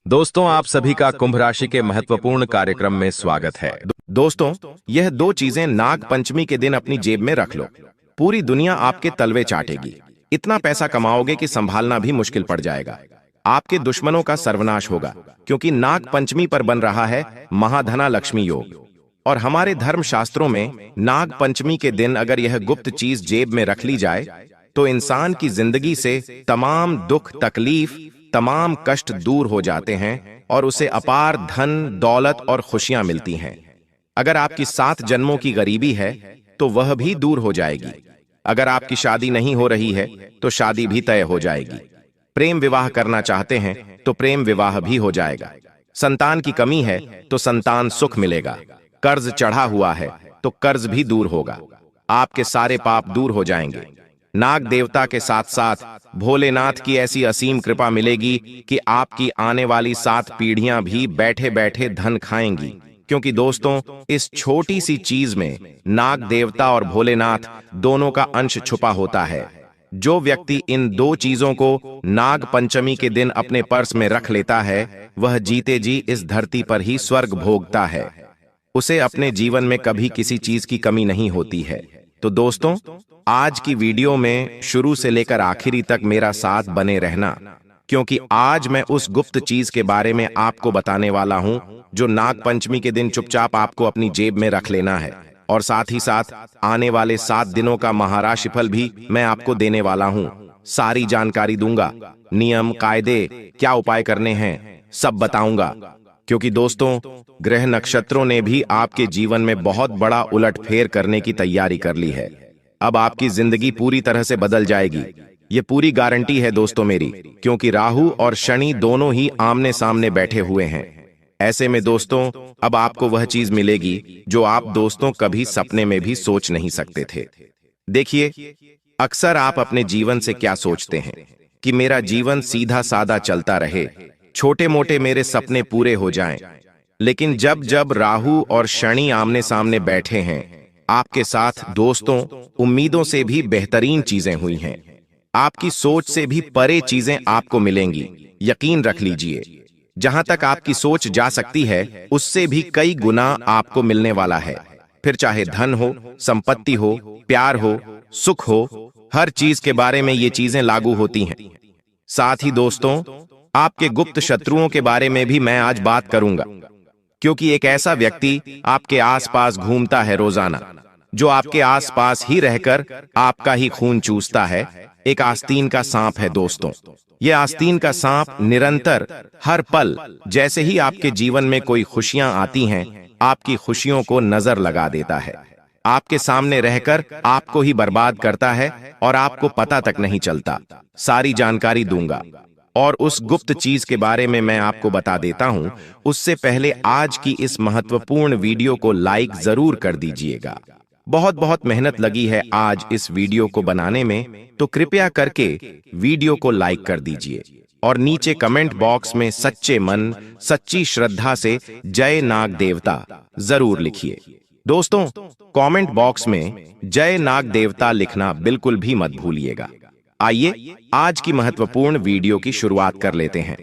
दोस्तों, आप सभी का कुंभ राशि के महत्वपूर्ण कार्यक्रम में स्वागत है। दोस्तों, यह दो चीजें नाग पंचमी के दिन अपनी जेब में रख लो। पूरी दुनिया आपके तलवे चाटेगी। इतना पैसा कमाओगे कि संभालना भी मुश्किल पड़ जाएगा। आपके दुश्मनों का सर्वनाश होगा, क्योंकि नाग पंचमी पर बन रहा है महाधना लक्ष्मी योग। और हमारे धर्म शास्त्रों में नाग पंचमी के दिन अगर यह गुप्त चीज जेब में रख ली जाए तो इंसान की जिंदगी से तमाम दुख तकलीफ, तमाम कष्ट दूर हो जाते हैं और उसे अपार धन, दौलत और खुशियां मिलती हैं। अगर आपकी 7 जन्मों की गरीबी है तो वह भी दूर हो जाएगी। अगर आपकी शादी नहीं हो रही है तो शादी भी तय हो जाएगी। प्रेम विवाह करना चाहते हैं तो प्रेम विवाह भी हो जाएगा। संतान की कमी है तो संतान सुख मिलेगा। कर्ज चढ़ा हुआ है तो कर्ज भी दूर होगा। आपके सारे पाप दूर हो जाएंगे। नाग देवता के साथ साथ भोलेनाथ की ऐसी असीम कृपा मिलेगी कि आपकी आने वाली 7 पीढ़ियां भी बैठे बैठे धन खाएंगी। क्योंकि दोस्तों, इस छोटी सी चीज में नाग देवता और भोलेनाथ दोनों का अंश छुपा होता है। जो व्यक्ति इन दो चीजों को नाग पंचमी के दिन अपने पर्स में रख लेता है, वह जीते जी इस धरती पर ही स्वर्ग भोगता है। उसे अपने जीवन में कभी किसी चीज की कमी नहीं होती है। तो दोस्तों, आज की वीडियो में शुरू से लेकर आखिरी तक मेरा साथ बने रहना, क्योंकि आज मैं उस गुप्त चीज के बारे में आपको बताने वाला हूं जो नाग पंचमी के दिन चुपचाप आपको अपनी जेब में रख लेना है। और साथ ही साथ आने वाले 7 दिनों का महाराशिफल भी मैं आपको देने वाला हूं। सारी जानकारी दूंगा, नियम कायदे, क्या उपाय करने हैं, सब बताऊंगा। क्योंकि दोस्तों, ग्रह नक्षत्रों ने भी आपके जीवन में बहुत बड़ा उलटफेर करने की तैयारी कर ली है। अब आपकी जिंदगी पूरी तरह से बदल जाएगी। ये पूरी गारंटी है दोस्तों मेरी, क्योंकि राहु और शनि दोनों ही आमने सामने बैठे हुए हैं। ऐसे में दोस्तों, अब आपको वह चीज मिलेगी जो आप दोस्तों कभी सपने में भी सोच नहीं सकते थे। देखिए, अक्सर आप अपने जीवन से क्या सोचते हैं कि मेरा जीवन सीधा सादा चलता रहे, छोटे मोटे मेरे सपने पूरे हो जाएं। लेकिन जब जब राहु और शनि आमने सामने बैठे हैं, आपके साथ दोस्तों, उम्मीदों से भी बेहतरीन चीजें हुई हैं। आपकी सोच से भी परे चीजें आपको मिलेंगी। यकीन रख लीजिए, जहां तक आपकी सोच जा सकती है उससे भी कई गुना आपको मिलने वाला है। फिर चाहे धन हो, संपत्ति हो, प्यार हो, सुख हो, हर चीज के बारे में ये चीजें लागू होती हैं। साथ ही दोस्तों, आपके गुप्त शत्रुओं के बारे में भी मैं आज बात करूंगा, क्योंकि एक ऐसा व्यक्ति आपके आसपास घूमता है रोजाना, जो आपके आसपास ही रहकर आपका ही खून चूसता है। एक आस्तीन का सांप है दोस्तों। यह आस्तीन का सांप निरंतर, हर पल, जैसे ही आपके जीवन में कोई खुशियां आती हैं, आपकी खुशियों को नजर लगा देता है। आपके सामने रहकर आपको ही बर्बाद करता है और आपको पता तक नहीं चलता। सारी जानकारी दूंगा और उस गुप्त चीज के बारे में मैं आपको बता देता हूं। उससे पहले आज की इस महत्वपूर्ण वीडियो को लाइक जरूर कर दीजिएगा। बहुत बहुत मेहनत लगी है आज इस वीडियो को बनाने में, तो कृपया करके वीडियो को लाइक कर दीजिए और नीचे कमेंट बॉक्स में सच्चे मन, सच्ची श्रद्धा से जय नाग देवता जरूर लिखिए। दोस्तों, कमेंट बॉक्स में जय नाग देवता लिखना बिल्कुल भी मत भूलिएगा। आइए आज की महत्वपूर्ण वीडियो की शुरुआत कर लेते हैं।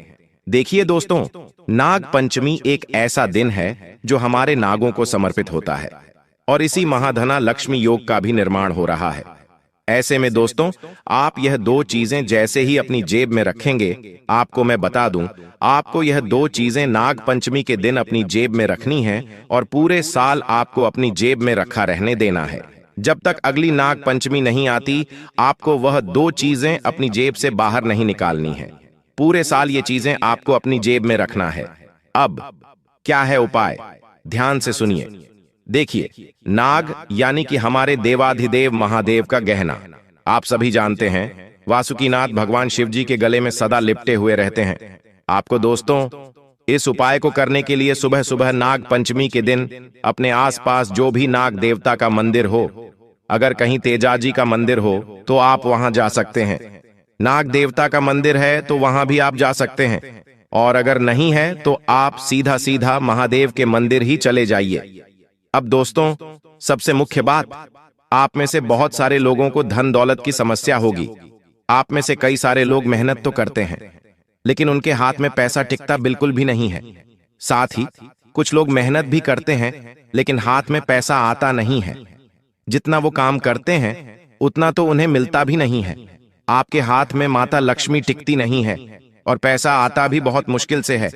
देखिए दोस्तों, नाग पंचमी एक ऐसा दिन है जो हमारे नागों को समर्पित होता है और इसी महाधना लक्ष्मी योग का भी निर्माण हो रहा है। ऐसे में दोस्तों, आप यह दो चीजें जैसे ही अपनी जेब में रखेंगे, आपको मैं बता दूं, आपको यह दो चीजें नाग पंचमी के दिन अपनी जेब में रखनी है और पूरे साल आपको अपनी जेब में रखा रहने देना है। जब तक अगली नाग पंचमी नहीं आती, आपको वह दो चीजें अपनी जेब से बाहर नहीं निकालनी है। पूरे साल ये चीजें आपको अपनी जेब में रखना है। अब क्या है उपाय, ध्यान से सुनिए। देखिए, नाग यानी कि हमारे देवाधिदेव महादेव का गहना आप सभी जानते हैं, वासुकीनाथ भगवान शिव जी के गले में सदा लिपटे हुए रहते हैं। आपको दोस्तों, इस उपाय को करने के लिए सुबह सुबह नाग पंचमी के दिन अपने आसपास जो भी नाग देवता का मंदिर हो, अगर कहीं तेजाजी का मंदिर हो तो आप वहां जा सकते हैं। नाग देवता का मंदिर है तो वहां भी आप जा सकते हैं, और अगर नहीं है तो आप सीधा सीधा महादेव के मंदिर ही चले जाइए। अब दोस्तों, सबसे मुख्य बात, आप में से बहुत सारे लोगों को धन दौलत की समस्या होगी। आप में से कई सारे लोग मेहनत तो करते हैं, लेकिन उनके हाथ में पैसा टिकता बिल्कुल भी नहीं है। साथ ही कुछ लोग मेहनत भी करते हैं, लेकिन हाथ में पैसा आता नहीं है। जितना वो काम करते हैं उतना तो उन्हें मिलता भी नहीं है। आपके हाथ में माता लक्ष्मी टिकती नहीं है और पैसा आता भी बहुत मुश्किल से है।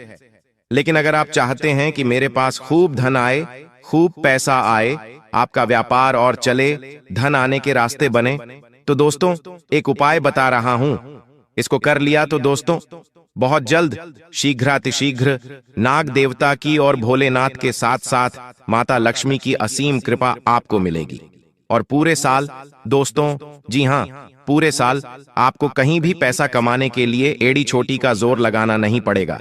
लेकिन अगर आप चाहते हैं कि मेरे पास खूब धन आए, खूब पैसा आए, आपका व्यापार और चले, धन आने के रास्ते बने, तो दोस्तों एक उपाय बता रहा हूं। इसको कर लिया तो दोस्तों बहुत जल्द शीघ्रातिशीघ्र नाग देवता की और भोलेनाथ के साथ साथ माता लक्ष्मी की असीम कृपा आपको मिलेगी। और पूरे साल दोस्तों, जी हां, पूरे साल आपको कहीं भी पैसा कमाने के लिए एड़ी छोटी का जोर लगाना नहीं पड़ेगा।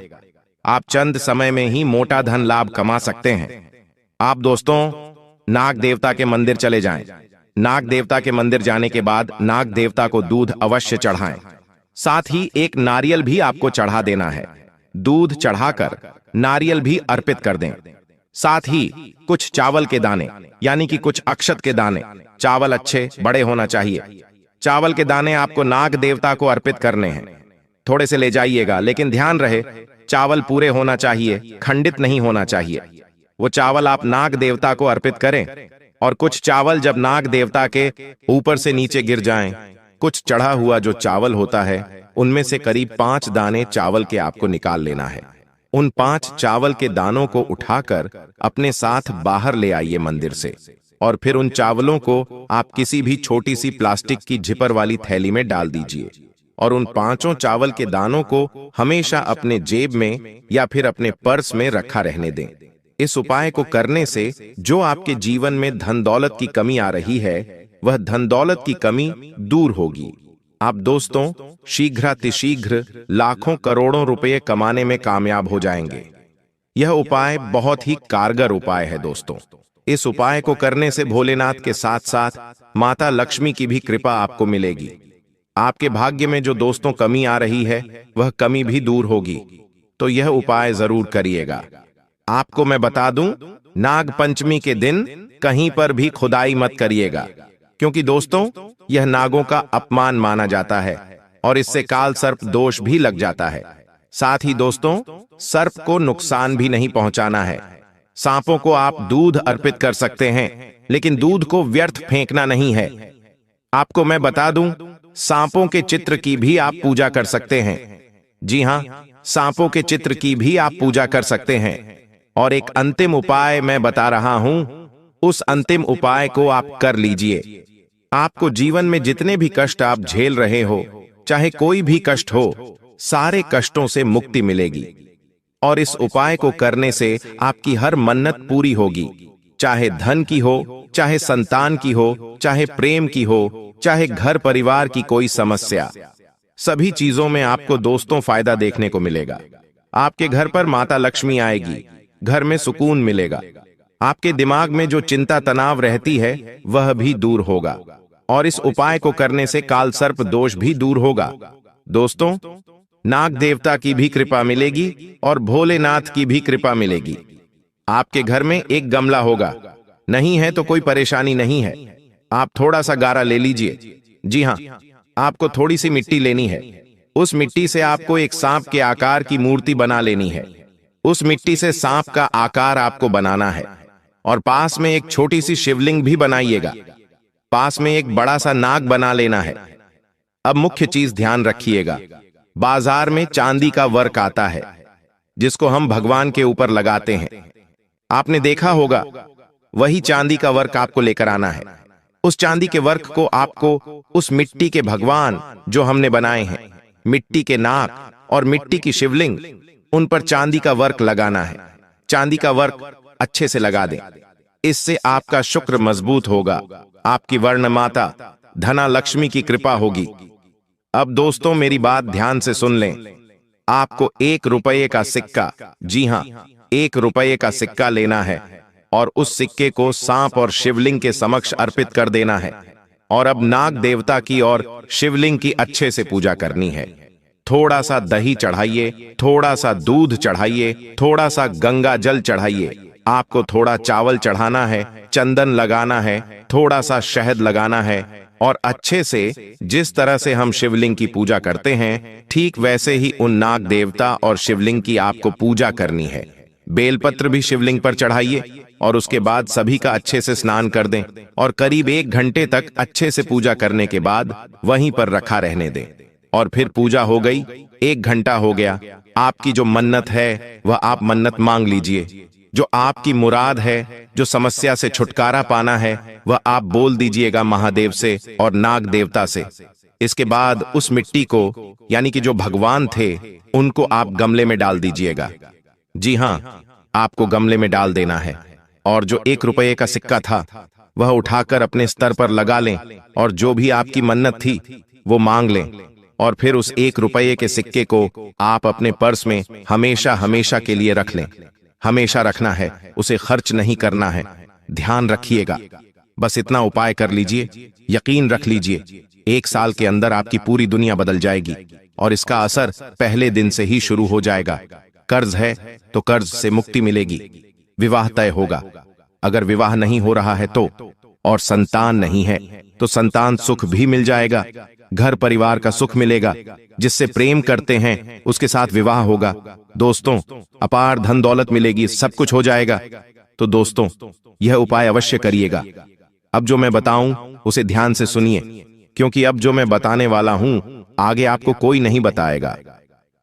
आप चंद समय में ही मोटा धन लाभ कमा सकते हैं। आप दोस्तों नाग देवता के मंदिर चले जाएं। नाग देवता के मंदिर जाने के बाद नाग देवता को दूध अवश्य चढ़ाएं। साथ ही एक नारियल भी आपको चढ़ा देना है। दूध चढ़ाकर नारियल भी अर्पित कर दें। साथ ही कुछ चावल के दाने, यानी कि कुछ अक्षत के दाने, चावल अच्छे बड़े होना चाहिए, चावल के दाने आपको नाग देवता को अर्पित करने हैं। थोड़े से ले जाइएगा, लेकिन ध्यान रहे चावल पूरे होना चाहिए, खंडित नहीं होना चाहिए। वो चावल आप नाग देवता को अर्पित करें। और कुछ चावल जब नाग देवता के ऊपर से नीचे गिर जाएं, कुछ चढ़ा हुआ जो चावल होता है उनमें से करीब 5 दाने चावल के आपको निकाल लेना है। उन 5 चावल के दानों को उठाकर अपने साथ बाहर ले आइए मंदिर से, और फिर उन चावलों को आप किसी भी छोटी सी प्लास्टिक की झिपर वाली थैली में डाल दीजिए। और उन 5 चावल के दानों को हमेशा अपने जेब में या फिर अपने पर्स में रखा रहने दें। इस उपाय को करने से जो आपके जीवन में धन दौलत की कमी आ रही है, वह धन दौलत की कमी दूर होगी। आप दोस्तों शीघ्रातिशीघ्र लाखों करोड़ों रुपए कमाने में कामयाब हो जाएंगे। यह उपाय बहुत ही कारगर उपाय है दोस्तों। इस उपाय को करने से भोलेनाथ के साथ साथ माता लक्ष्मी की भी कृपा आपको मिलेगी। आपके भाग्य में जो दोस्तों कमी आ रही है, वह कमी भी दूर होगी। तो यह उपाय जरूर करिएगा। आपको मैं बता दूं, नाग पंचमी के दिन कहीं पर भी खुदाई मत करिएगा, क्योंकि दोस्तों यह नागों का अपमान माना जाता है और इससे काल सर्प दोष भी लग जाता है। साथ ही दोस्तों सर्प को नुकसान भी नहीं पहुंचाना है। सांपों को आप दूध अर्पित कर सकते हैं, लेकिन दूध को व्यर्थ फेंकना नहीं है। आपको मैं बता दूं, सांपों के चित्र की भी आप पूजा कर सकते हैं। जी हां, सांपों के चित्र की भी आप पूजा कर सकते हैं। और एक अंतिम उपाय मैं बता रहा हूं, उस अंतिम उपाय को आप कर लीजिए। आपको जीवन में जितने भी कष्ट आप झेल रहे हो, चाहे कोई भी कष्ट हो, सारे कष्टों से मुक्ति मिलेगी। और इस उपाय को करने से आपकी हर मन्नत पूरी होगी, चाहे धन की हो, चाहे संतान की हो, चाहे प्रेम की हो, चाहे घर परिवार की कोई समस्या। सभी चीजों में आपको दोस्तों फायदा देखने को मिलेगा। आपके घर पर माता लक्ष्मी आएगी, घर में सुकून मिलेगा। आपके दिमाग में जो चिंता तनाव रहती है वह भी दूर होगा। और इस उपाय को करने से काल सर्प दोष भी दूर होगा। दोस्तों नाग देवता की भी कृपा मिलेगी और भोलेनाथ की भी कृपा मिलेगी। आपके घर में एक गमला होगा, नहीं है तो कोई परेशानी नहीं है। आप थोड़ा सा गारा ले लीजिए। जी हां, आपको थोड़ी सी मिट्टी लेनी है। उस मिट्टी से आपको एक सांप के आकार की मूर्ति बना लेनी है। उस मिट्टी से सांप का आकार आपको बनाना है और पास में एक छोटी सी शिवलिंग भी बनाइएगा। पास में एक बड़ा सा नाग बना लेना है। अब मुख्य चीज ध्यान रखिएगा, बाजार में चांदी का वर्क आता है जिसको हम भगवान के ऊपर लगाते हैं। आपने देखा होगा, वही चांदी का वर्क आपको लेकर आना है। उस चांदी के वर्क को आपको उस मिट्टी के भगवान जो हमने बनाए हैं, मिट्टी के नाग और मिट्टी की शिवलिंग, उन पर चांदी का वर्क लगाना है। चांदी का वर्क अच्छे से लगा दें, इससे आपका शुक्र मजबूत होगा, आपकी वर्ण माता धना लक्ष्मी की कृपा होगी। अब दोस्तों मेरी बात ध्यान से सुन लें। आपको 1 रुपये का सिक्का, जी हां 1 रुपये का सिक्का लेना है और उस सिक्के को सांप और शिवलिंग के समक्ष अर्पित कर देना है। और अब नाग देवता की और शिवलिंग की अच्छे से पूजा करनी है। थोड़ा सा दही चढ़ाइए, थोड़ा सा दूध चढ़ाइए, थोड़ा सा गंगा जल चढ़ाइए। आपको थोड़ा चावल चढ़ाना है, चंदन लगाना है, थोड़ा सा शहद लगाना है और अच्छे से जिस तरह से हम शिवलिंग की पूजा करते हैं ठीक वैसे ही उन नाग देवता और शिवलिंग की आपको पूजा करनी है। बेलपत्र भी शिवलिंग पर चढ़ाइए और उसके बाद सभी का अच्छे से स्नान कर दें और करीब 1 घंटे तक अच्छे से पूजा करने के बाद वहीं पर रखा रहने दें। और फिर पूजा हो गई, 1 घंटा हो गया, आपकी जो मन्नत है वह आप मन्नत मांग लीजिए। जो आपकी मुराद है, जो समस्या से छुटकारा पाना है, वह आप बोल दीजिएगा महादेव से और नाग देवता से। इसके बाद उस मिट्टी को यानी कि जो भगवान थे उनको आप गमले में डाल दीजिएगा। जी हाँ, आपको गमले में डाल देना है और जो 1 रुपये का सिक्का था वह उठाकर अपने स्तर पर लगा लें और जो भी आपकी मन्नत थी वो मांग लें। और फिर उस 1 रुपये के सिक्के को आप अपने पर्स में हमेशा हमेशा के लिए रख लें। हमेशा रखना है, उसे खर्च नहीं करना है, ध्यान रखिएगा। बस इतना उपाय कर लीजिए, यकीन रख लीजिए 1 साल के अंदर आपकी पूरी दुनिया बदल जाएगी और इसका असर पहले दिन से ही शुरू हो जाएगा। कर्ज है तो कर्ज से मुक्ति मिलेगी, विवाह तय होगा, अगर विवाह नहीं हो रहा है तो, और संतान नहीं है तो संतान सुख भी मिल जाएगा, घर परिवार का सुख मिलेगा, जिससे प्रेम करते हैं उसके साथ विवाह होगा। दोस्तों, अपार धन दौलत मिलेगी, सब कुछ हो जाएगा। तो दोस्तों, यह उपाय अवश्य करिएगा। अब जो मैं बताऊं उसे ध्यान से सुनिए, क्योंकि अब जो मैं बताने वाला हूं आगे आपको कोई नहीं बताएगा,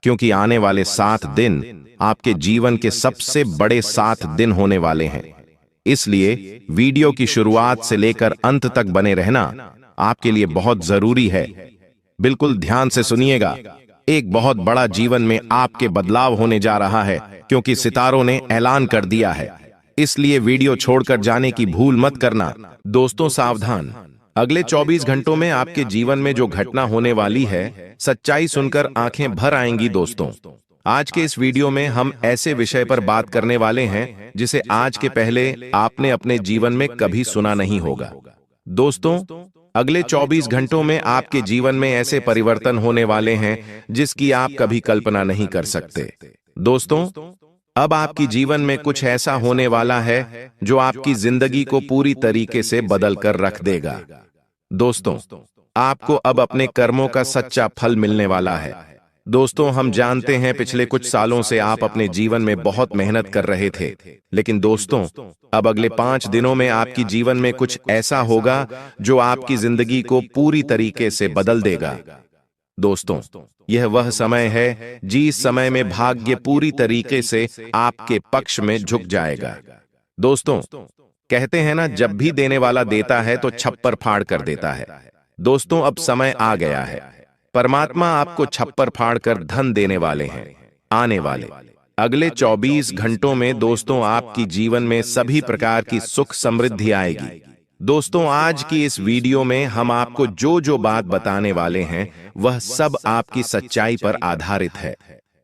क्योंकि आने वाले 7 दिन आपके जीवन के सबसे बड़े 7 दिन होने वाले हैं। इसलिए वीडियो की शुरुआत से लेकर अंत तक बने रहना आपके लिए बहुत जरूरी है। बिल्कुल ध्यान से सुनिएगा, एक बहुत बड़ा जीवन में आपके बदलाव होने जा रहा है, क्योंकि सितारों ने ऐलान कर दिया है। इसलिए वीडियो छोड़कर जाने की भूल मत करना। दोस्तों सावधान, अगले 24 घंटों में आपके जीवन में जो घटना होने वाली है, सच्चाई सुनकर आंखें भर आएंगी। दोस्तों, आज के इस वीडियो में हम ऐसे विषय पर बात करने वाले हैं जिसे आज के पहले आपने अपने जीवन में कभी सुना नहीं होगा। दोस्तों, अगले 24 घंटों में आपके जीवन में ऐसे परिवर्तन होने वाले हैं जिसकी आप कभी कल्पना नहीं कर सकते। दोस्तों, अब आपकी जीवन में कुछ ऐसा होने वाला है जो आपकी जिंदगी को पूरी तरीके से बदल कर रख देगा। दोस्तों, आपको अब अपने कर्मों का सच्चा फल मिलने वाला है। दोस्तों, हम जानते हैं पिछले कुछ सालों से आप अपने जीवन में बहुत मेहनत कर रहे थे, लेकिन दोस्तों, अब अगले 5 दिनों में आपकी जीवन में कुछ ऐसा होगा जो आपकी जिंदगी को पूरी तरीके से बदल देगा। दोस्तों, यह वह समय है जिस समय में भाग्य पूरी तरीके से आपके पक्ष में झुक जाएगा। दोस्तों, कहते हैं ना, जब भी देने वाला देता है तो छप्पर फाड़ कर देता है। दोस्तों, अब समय आ गया है, परमात्मा आपको छप्पर फाड़कर धन देने वाले हैं। आने वाले अगले 24 घंटों में दोस्तों आपकी जीवन में सभी प्रकार की सुख समृद्धि आएगी। दोस्तों, आज की इस वीडियो में हम आपको जो जो बात बताने वाले हैं वह सब आपकी सच्चाई पर आधारित है।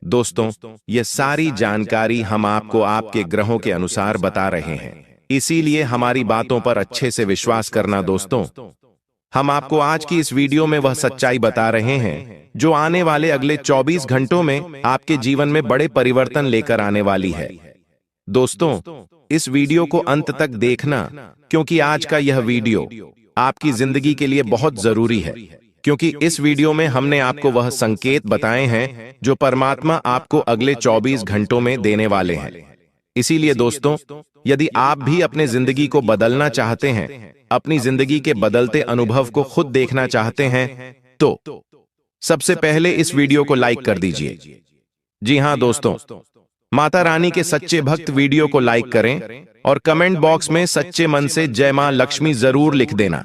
दोस्तों, यह सारी जानकारी हम आपको आपके ग्रहों के अनुसार बता रहे हैं, इसीलिए हमारी बातों पर अच्छे से विश्वास करना। दोस्तों, हम आपको आज की इस वीडियो में वह सच्चाई बता रहे हैं जो आने वाले अगले 24 घंटों में आपके जीवन में बड़े परिवर्तन लेकर आने वाली है। दोस्तों, इस वीडियो को अंत तक देखना, क्योंकि आज का यह वीडियो आपकी जिंदगी के लिए बहुत जरूरी है, क्योंकि इस वीडियो में हमने आपको वह संकेत बताए हैं जो परमात्मा आपको अगले 24 घंटों में देने वाले हैं। इसीलिए दोस्तों, यदि आप भी अपने जिंदगी को बदलना चाहते हैं, अपनी जिंदगी के बदलते अनुभव को खुद देखना चाहते हैं, तो सबसे पहले इस वीडियो को लाइक कर दीजिए। जी हां दोस्तों, माता रानी के सच्चे भक्त वीडियो को लाइक करें और कमेंट बॉक्स में सच्चे मन से जय मां लक्ष्मी जरूर लिख देना।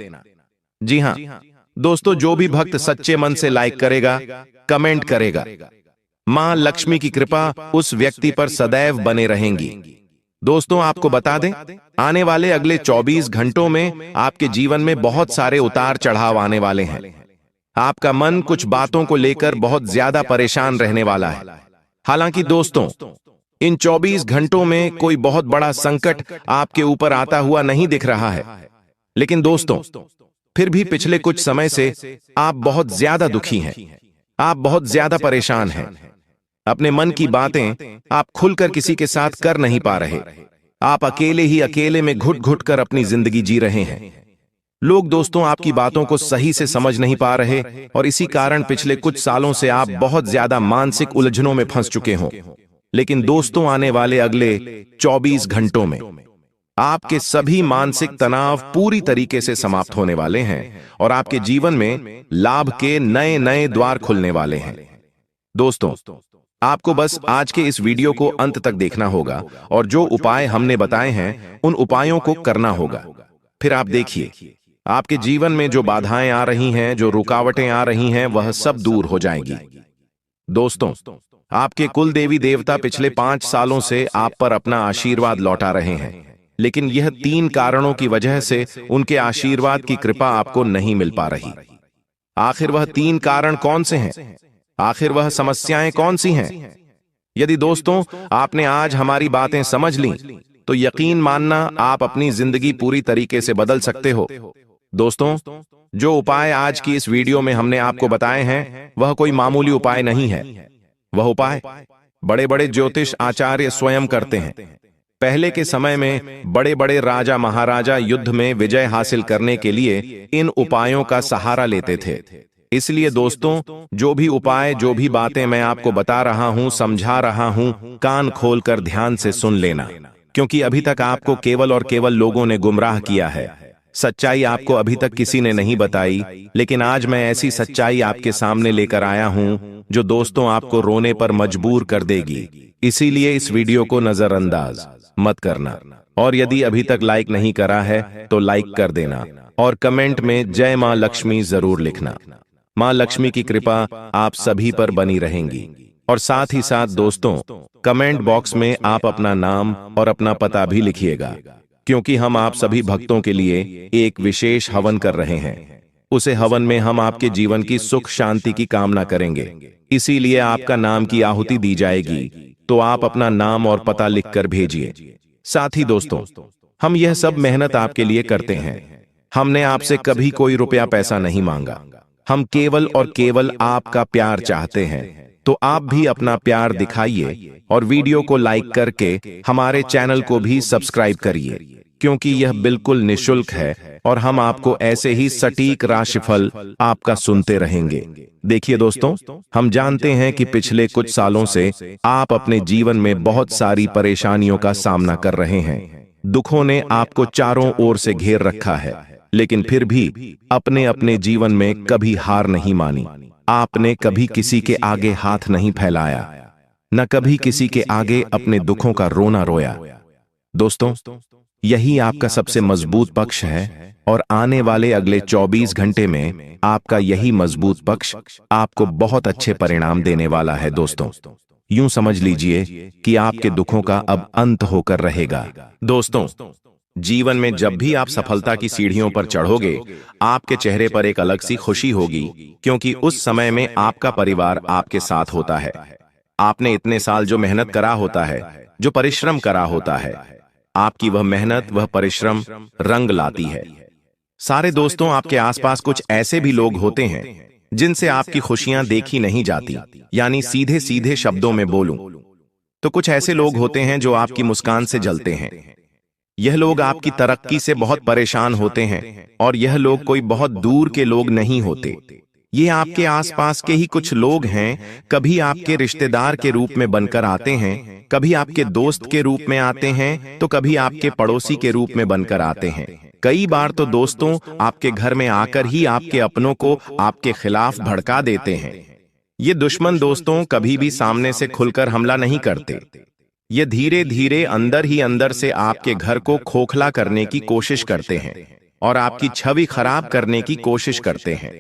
जी हां दोस्तों, जो भी भक्त सच्चे मन से लाइक करेगा, कमेंट करेगा, मां लक्ष्मी की कृपा उस व्यक्ति पर सदैव बने रहेंगी। दोस्तों, आपको बता दें, आने वाले अगले 24 घंटों में आपके जीवन में बहुत सारे उतार चढ़ाव आने वाले हैं। आपका मन कुछ बातों को लेकर बहुत ज्यादा परेशान रहने वाला है। हालांकि दोस्तों, इन 24 घंटों में कोई बहुत बड़ा संकट आपके ऊपर आता हुआ नहीं दिख रहा है, लेकिन दोस्तों, फिर भी पिछले कुछ समय से आप बहुत ज्यादा दुखी हैं, आप बहुत ज्यादा परेशान हैं। अपने मन की बातें आप खुलकर किसी के साथ कर नहीं पा रहे। आप अकेले ही अकेले में घुट घुट कर अपनी जिंदगी जी रहे हैं। लोग दोस्तों आपकी बातों को सही से समझ नहीं पा रहे और इसी कारण पिछले कुछ सालों से आप बहुत ज्यादा मानसिक उलझनों में फंस चुके हों। लेकिन दोस्तों आने वाले अगले 24 घंटों में आपके सभी मानसिक तनाव पूरी तरीके से समाप्त होने वाले हैं और आपके जीवन में लाभ के नए नए द्वार खुलने वाले हैं। दोस्तों, आपको बस आज के इस वीडियो को अंत तक देखना होगा और जो उपाय हमने बताए हैं उन उपायों को करना होगा। फिर आप देखिए, आपके जीवन में जो बाधाएं आ रही हैं, जो रुकावटें आ रही हैं, वह सब दूर हो जाएंगी। दोस्तों, आपके कुल देवी देवता पिछले 5 सालों से आप पर अपना आशीर्वाद लौटा रहे हैं, लेकिन यह 3 कारणों की वजह से उनके आशीर्वाद की कृपा आपको नहीं मिल पा रही। आखिर वह 3 कारण कौन से हैं? आखिर वह समस्याएं कौन सी हैं? यदि दोस्तों आपने आज हमारी बातें समझ ली तो यकीन मानना आप अपनी जिंदगी पूरी तरीके से बदल सकते हो। दोस्तों, जो उपाय आज की इस वीडियो में हमने आपको बताए हैं वह कोई मामूली उपाय नहीं है। वह उपाय बड़े बड़े ज्योतिष आचार्य स्वयं करते हैं। पहले के समय में बड़े बड़े राजा महाराजा युद्ध में विजय हासिल करने के लिए इन उपायों का सहारा लेते थे। इसलिए दोस्तों, जो भी उपाय, जो भी बातें मैं आपको बता रहा हूं, समझा रहा हूं, कान खोलकर ध्यान से सुन लेना, क्योंकि अभी तक आपको केवल और केवल लोगों ने गुमराह किया है। सच्चाई आपको अभी तक किसी ने नहीं बताई, लेकिन आज मैं ऐसी सच्चाई आपके सामने लेकर आया हूं जो दोस्तों आपको रोने पर मजबूर कर देगी। इसीलिए इस वीडियो को नजरअंदाज मत करना और यदि अभी तक लाइक नहीं करा है तो लाइक कर देना और कमेंट में जय मां लक्ष्मी जरूर लिखना। मां लक्ष्मी की कृपा आप सभी पर बनी रहेंगी। और साथ ही साथ दोस्तों, कमेंट बॉक्स में आप अपना नाम और अपना पता भी लिखिएगा, क्योंकि हम आप सभी भक्तों के लिए एक विशेष हवन कर रहे हैं। उसे हवन में हम आपके जीवन की सुख शांति की कामना करेंगे, इसीलिए आपका नाम की आहुति दी जाएगी। तो आप अपना नाम और पता लिखकर भेजिए। साथ ही दोस्तों, हम यह सब मेहनत आपके लिए करते हैं। हमने आपसे कभी कोई रुपया पैसा नहीं मांगा। हम केवल और केवल आपका प्यार चाहते हैं। तो आप भी अपना प्यार दिखाइए और वीडियो को लाइक करके हमारे चैनल को भी सब्सक्राइब करिए, क्योंकि यह बिल्कुल निःशुल्क है और हम आपको ऐसे ही सटीक राशिफल आपका सुनते रहेंगे। देखिए दोस्तों, हम जानते हैं कि पिछले कुछ सालों से आप अपने जीवन में बहुत सारी परेशानियों का सामना कर रहे हैं। दुखों ने आपको चारों ओर से घेर रखा है, लेकिन फिर भी अपने अपने जीवन में कभी हार नहीं मानी। आपने कभी किसी के आगे हाथ नहीं फैलाया, न कभी किसी के आगे अपने दुखों का रोना रोया। दोस्तों, यही आपका सबसे मजबूत पक्ष है और आने वाले अगले 24 घंटे में आपका यही मजबूत पक्ष आपको बहुत अच्छे परिणाम देने वाला है। दोस्तों, यूं समझ लीजिए कि आपके दुखों का अब अंत होकर रहेगा। दोस्तों, जीवन में जब भी आप सफलता की सीढ़ियों पर चढ़ोगे, आपके चेहरे पर एक अलग सी खुशी होगी, क्योंकि उस समय में आपका परिवार आपके साथ होता है। आपने इतने साल जो मेहनत करा होता है, जो परिश्रम करा होता है, आपकी वह मेहनत, वह परिश्रम रंग लाती है। सारे दोस्तों, आपके आसपास कुछ ऐसे भी लोग होते हैं जिनसे आपकी खुशियां देखी नहीं जाती, यानी सीधे सीधे शब्दों में बोलूं तो कुछ ऐसे लोग होते हैं जो आपकी मुस्कान से जलते हैं। यह लोग आपकी तरक्की से बहुत परेशान होते हैं और यह लोग कोई बहुत दूर के लोग नहीं होते। ये आपके आसपास के ही कुछ लोग हैं। कभी आपके रिश्तेदार के रूप में बनकर आते हैं, कभी आपके दोस्त के रूप में आते हैं, तो कभी आपके पड़ोसी के रूप में बनकर आते हैं। कई बार तो दोस्तों आपके घर में आकर ही आपके अपनों को आपके खिलाफ भड़का देते हैं। ये दुश्मन दोस्तों कभी भी सामने से खुलकर हमला नहीं करते। ये धीरे धीरे अंदर ही अंदर से आपके घर को खोखला करने की कोशिश करते हैं और आपकी छवि खराब करने की कोशिश करते हैं।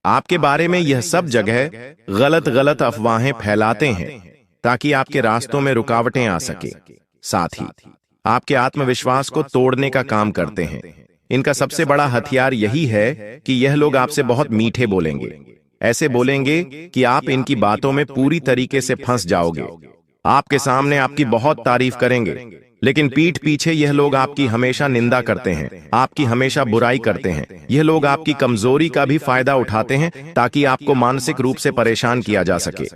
आपके बारे में यह सब जगह गलत गलत अफवाहें फैलाते हैं ताकि आपके रास्तों में रुकावटें आ सके। साथ ही आपके आत्मविश्वास को तोड़ने का काम करते हैं। इनका सबसे बड़ा हथियार यही है कि यह लोग आपसे बहुत मीठे बोलेंगे। ऐसे बोलेंगे कि आप इनकी बातों में पूरी तरीके से फंस जाओगे। आपके सामने आपकी बहुत तारीफ करेंगे, लेकिन पीठ पीछे यह लोग आपकी हमेशा निंदा करते हैं, आपकी हमेशा बुराई करते हैं। यह लोग आपकी कमजोरी का भी फायदा उठाते हैं ताकि आपको मानसिक रूप से परेशान किया जा सके।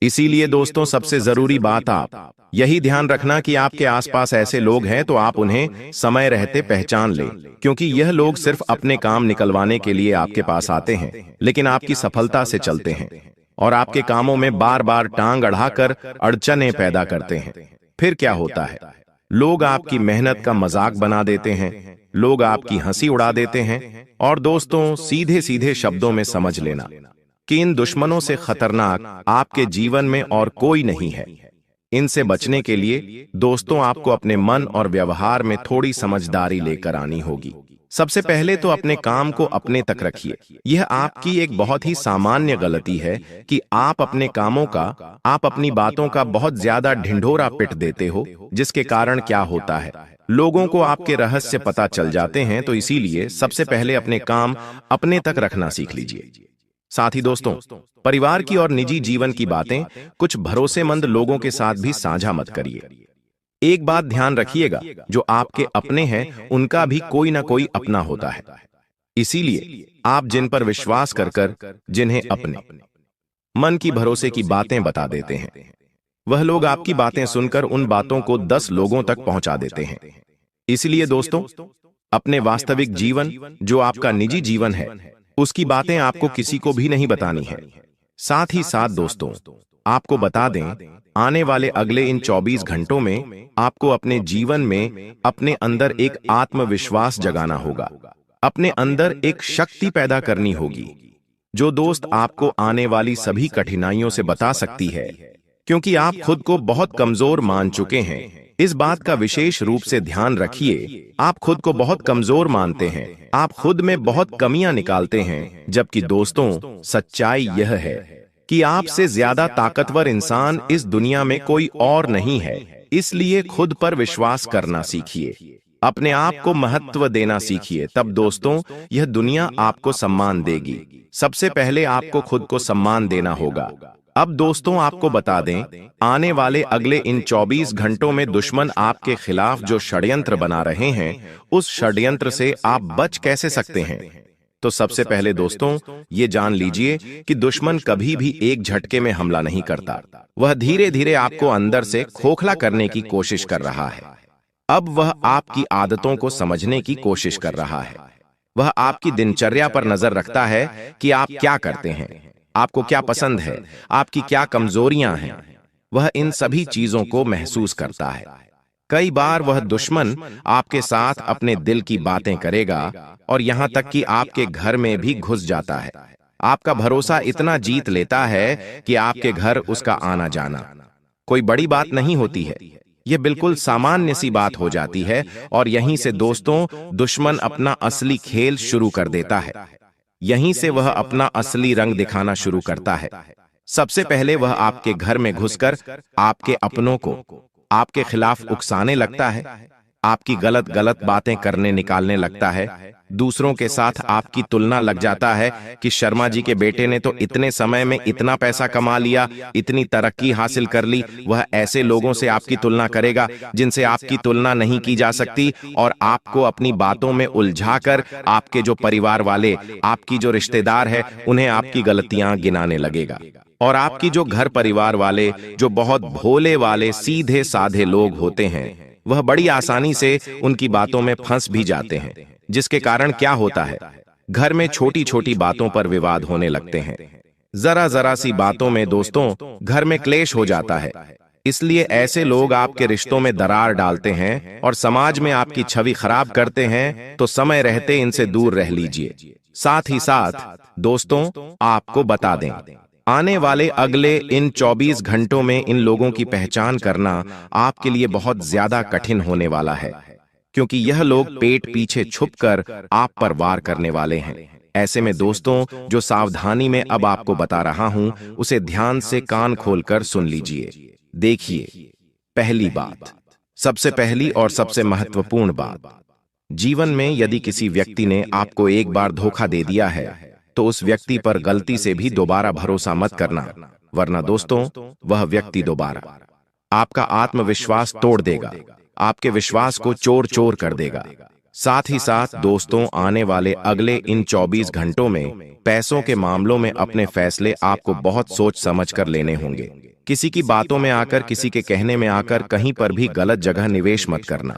इसीलिए दोस्तों सबसे जरूरी बात आप यही ध्यान रखना कि आपके आसपास ऐसे लोग हैं तो आप उन्हें समय रहते पहचान लें, क्योंकि यह लोग सिर्फ अपने काम निकलवाने के लिए आपके पास आते हैं, लेकिन आपकी सफलता से चलते हैं और आपके कामों में बार बार टांग अड़ाकर अड़चनें पैदा करते हैं। फिर क्या होता है, लोग आपकी मेहनत का मजाक बना देते हैं, लोग आपकी हंसी उड़ा देते हैं। और दोस्तों सीधे सीधे शब्दों में समझ लेना कि इन दुश्मनों से खतरनाक आपके जीवन में और कोई नहीं है। इनसे बचने के लिए दोस्तों आपको अपने मन और व्यवहार में थोड़ी समझदारी लेकर आनी होगी। सबसे पहले तो अपने काम को अपने तक रखिए। यह आपकी एक बहुत ही सामान्य गलती है कि आप अपने कामों का, आप अपनी बातों का बहुत ज्यादा ढिंढोरा पिट देते हो, जिसके कारण क्या होता है, लोगों को आपके रहस्य पता चल जाते हैं। तो इसीलिए सबसे पहले अपने काम अपने तक रखना सीख लीजिए। साथ ही दोस्तों परिवार की और निजी जीवन की बातें कुछ भरोसेमंद लोगों के साथ भी साझा मत करिए। एक बात ध्यान रखिएगा, जो आपके अपने हैं उनका भी कोई ना कोई अपना होता है। इसीलिए आप जिन पर विश्वास कर जिन्हें अपने मन की भरोसे की बातें बता देते हैं, वह लोग आपकी बातें सुनकर उन बातों को 10 लोगों तक पहुंचा देते हैं। इसलिए दोस्तों अपने वास्तविक जीवन, जो आपका निजी जीवन है, उसकी बातें आपको किसी को भी नहीं बतानी है। साथ ही साथ दोस्तों आपको बता दें, आने वाले अगले इन 24 घंटों में आपको अपने जीवन में अपने अंदर एक आत्मविश्वास जगाना होगा, अपने अंदर एक शक्ति पैदा करनी होगी, जो दोस्त आपको आने वाली सभी कठिनाइयों से बता सकती है, क्योंकि आप खुद को बहुत कमजोर मान चुके हैं। इस बात का विशेष रूप से ध्यान रखिए, आप खुद को बहुत कमजोर मानते हैं, आप खुद में बहुत कमियां निकालते हैं, जबकि दोस्तों सच्चाई यह है कि आपसे ज्यादा ताकतवर इंसान इस दुनिया में कोई और नहीं है। इसलिए खुद पर विश्वास करना सीखिए, अपने आप को महत्व देना सीखिए, तब दोस्तों यह दुनिया आपको सम्मान देगी। सबसे पहले आपको खुद को सम्मान देना होगा। अब दोस्तों आपको बता दें, आने वाले अगले इन 24 घंटों में दुश्मन आपके खिलाफ जो षड्यंत्र बना रहे हैं, उस षड्यंत्र से आप बच कैसे सकते हैं। तो सबसे पहले दोस्तों ये जान लीजिए कि दुश्मन कभी भी एक झटके में हमला नहीं करता, वह धीरे धीरे आपको अंदर से खोखला करने की कोशिश कर रहा है। अब वह आपकी आदतों को समझने की कोशिश कर रहा है, वह आपकी दिनचर्या पर नजर रखता है कि आप क्या करते हैं, आपको क्या पसंद है, आपकी क्या कमजोरियां हैं। वह इन सभी चीजों को महसूस करता है। कई बार वह दुश्मन आपके साथ अपने दिल की बातें करेगा और यहां तक कि आपके घर में भी घुस जाता है। आपका भरोसा इतना जीत लेता है कि आपके घर उसका आना जाना कोई बड़ी बात नहीं होती है, यह बिल्कुल सामान्य सी बात हो जाती है। और यहीं से दोस्तों दुश्मन अपना असली खेल शुरू कर देता है, यहीं से वह अपना असली रंग दिखाना शुरू करता है। सबसे पहले वह आपके घर में घुसकर आपके अपनों को आपके खिलाफ उकसाने लगता है, आपकी गलत गलत बातें करने निकालने लगता है, दूसरों के साथ आपकी तुलना लग जाता है कि शर्मा जी के बेटे ने तो इतने समय में इतना पैसा कमा लिया, इतनी तरक्की हासिल कर ली। वह ऐसे लोगों से आपकी तुलना करेगा जिनसे आपकी तुलना नहीं की जा सकती, और आपको अपनी बातों में उलझाकर आपके जो परिवार वाले, आपकी जो रिश्तेदार है, उन्हें आपकी गलतियां गिनाने लगेगा। और आपकी जो घर परिवार वाले, जो बहुत भोले वाले सीधे साधे लोग होते हैं, वह बड़ी आसानी से उनकी बातों में फंस भी जाते हैं, जिसके कारण क्या होता है, घर में छोटी छोटी बातों पर विवाद होने लगते हैं। जरा जरा सी बातों में दोस्तों घर में क्लेश हो जाता है। इसलिए ऐसे लोग आपके रिश्तों में दरार डालते हैं और समाज में आपकी छवि खराब करते हैं, तो समय रहते इनसे दूर रह लीजिए। साथ ही साथ दोस्तों आपको बता दें, आने वाले अगले इन 24 घंटों में इन लोगों की पहचान करना आपके लिए बहुत ज्यादा कठिन होने वाला है, क्योंकि यह लोग पेट पीछे छुपकर आप पर वार करने वाले हैं। ऐसे में दोस्तों जो सावधानी में अब आपको बता रहा हूं, उसे ध्यान से कान खोलकर सुन लीजिए। देखिए, पहली बात, सबसे पहली और सबसे महत्वपूर्ण बात, जीवन में यदि किसी व्यक्ति ने आपको एक बार धोखा दे दिया है, तो उस व्यक्ति पर गलती से भी दोबारा भरोसा मत करना, वरना दोस्तों वह व्यक्ति दोबारा आपका आत्मविश्वास तोड़ देगा, आपके विश्वास को चोर चोर कर देगा। साथ ही साथ दोस्तों, आने वाले अगले इन 24 घंटों में पैसों के मामलों में अपने फैसले आपको बहुत सोच समझ कर लेने होंगे। किसी की बातों में आकर, किसी के कहने में आकर कहीं पर भी गलत जगह निवेश मत करना,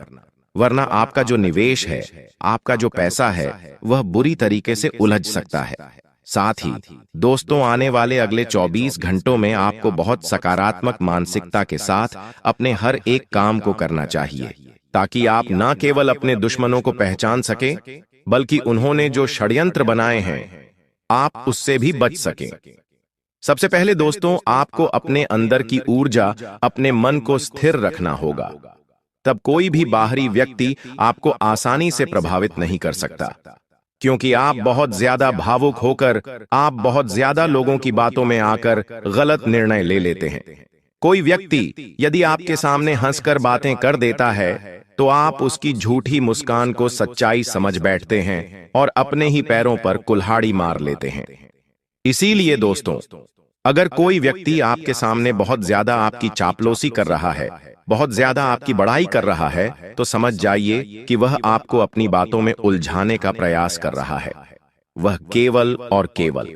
वरना आपका जो निवेश है, आपका जो पैसा है, वह बुरी तरीके से उलझ सकता है। साथ ही दोस्तों, आने वाले अगले 24 घंटों में आपको बहुत सकारात्मक मानसिकता के साथ अपने हर एक काम को करना चाहिए, ताकि आप न केवल अपने दुश्मनों को पहचान सके, बल्कि उन्होंने जो षड्यंत्र बनाए हैं, आप उससे भी बच सके। सबसे पहले दोस्तों, आपको अपने अंदर की ऊर्जा, अपने मन को स्थिर रखना होगा। तब कोई भी बाहरी व्यक्ति आपको आसानी से प्रभावित नहीं कर सकता, क्योंकि आप बहुत ज्यादा भावुक होकर, आप बहुत ज्यादा लोगों की बातों में आकर गलत निर्णय ले लेते हैं। कोई व्यक्ति यदि आपके सामने हंसकर बातें कर देता है, तो आप उसकी झूठी मुस्कान को सच्चाई समझ बैठते हैं और अपने ही पैरों पर कुल्हाड़ी मार लेते हैं। इसीलिए दोस्तों, अगर कोई व्यक्ति आपके सामने बहुत ज्यादा आपकी चापलूसी कर रहा है, बहुत ज्यादा आपकी बड़ाई कर रहा है, तो समझ जाइए कि वह आपको अपनी बातों में उलझाने का प्रयास कर रहा है। वह केवल और केवल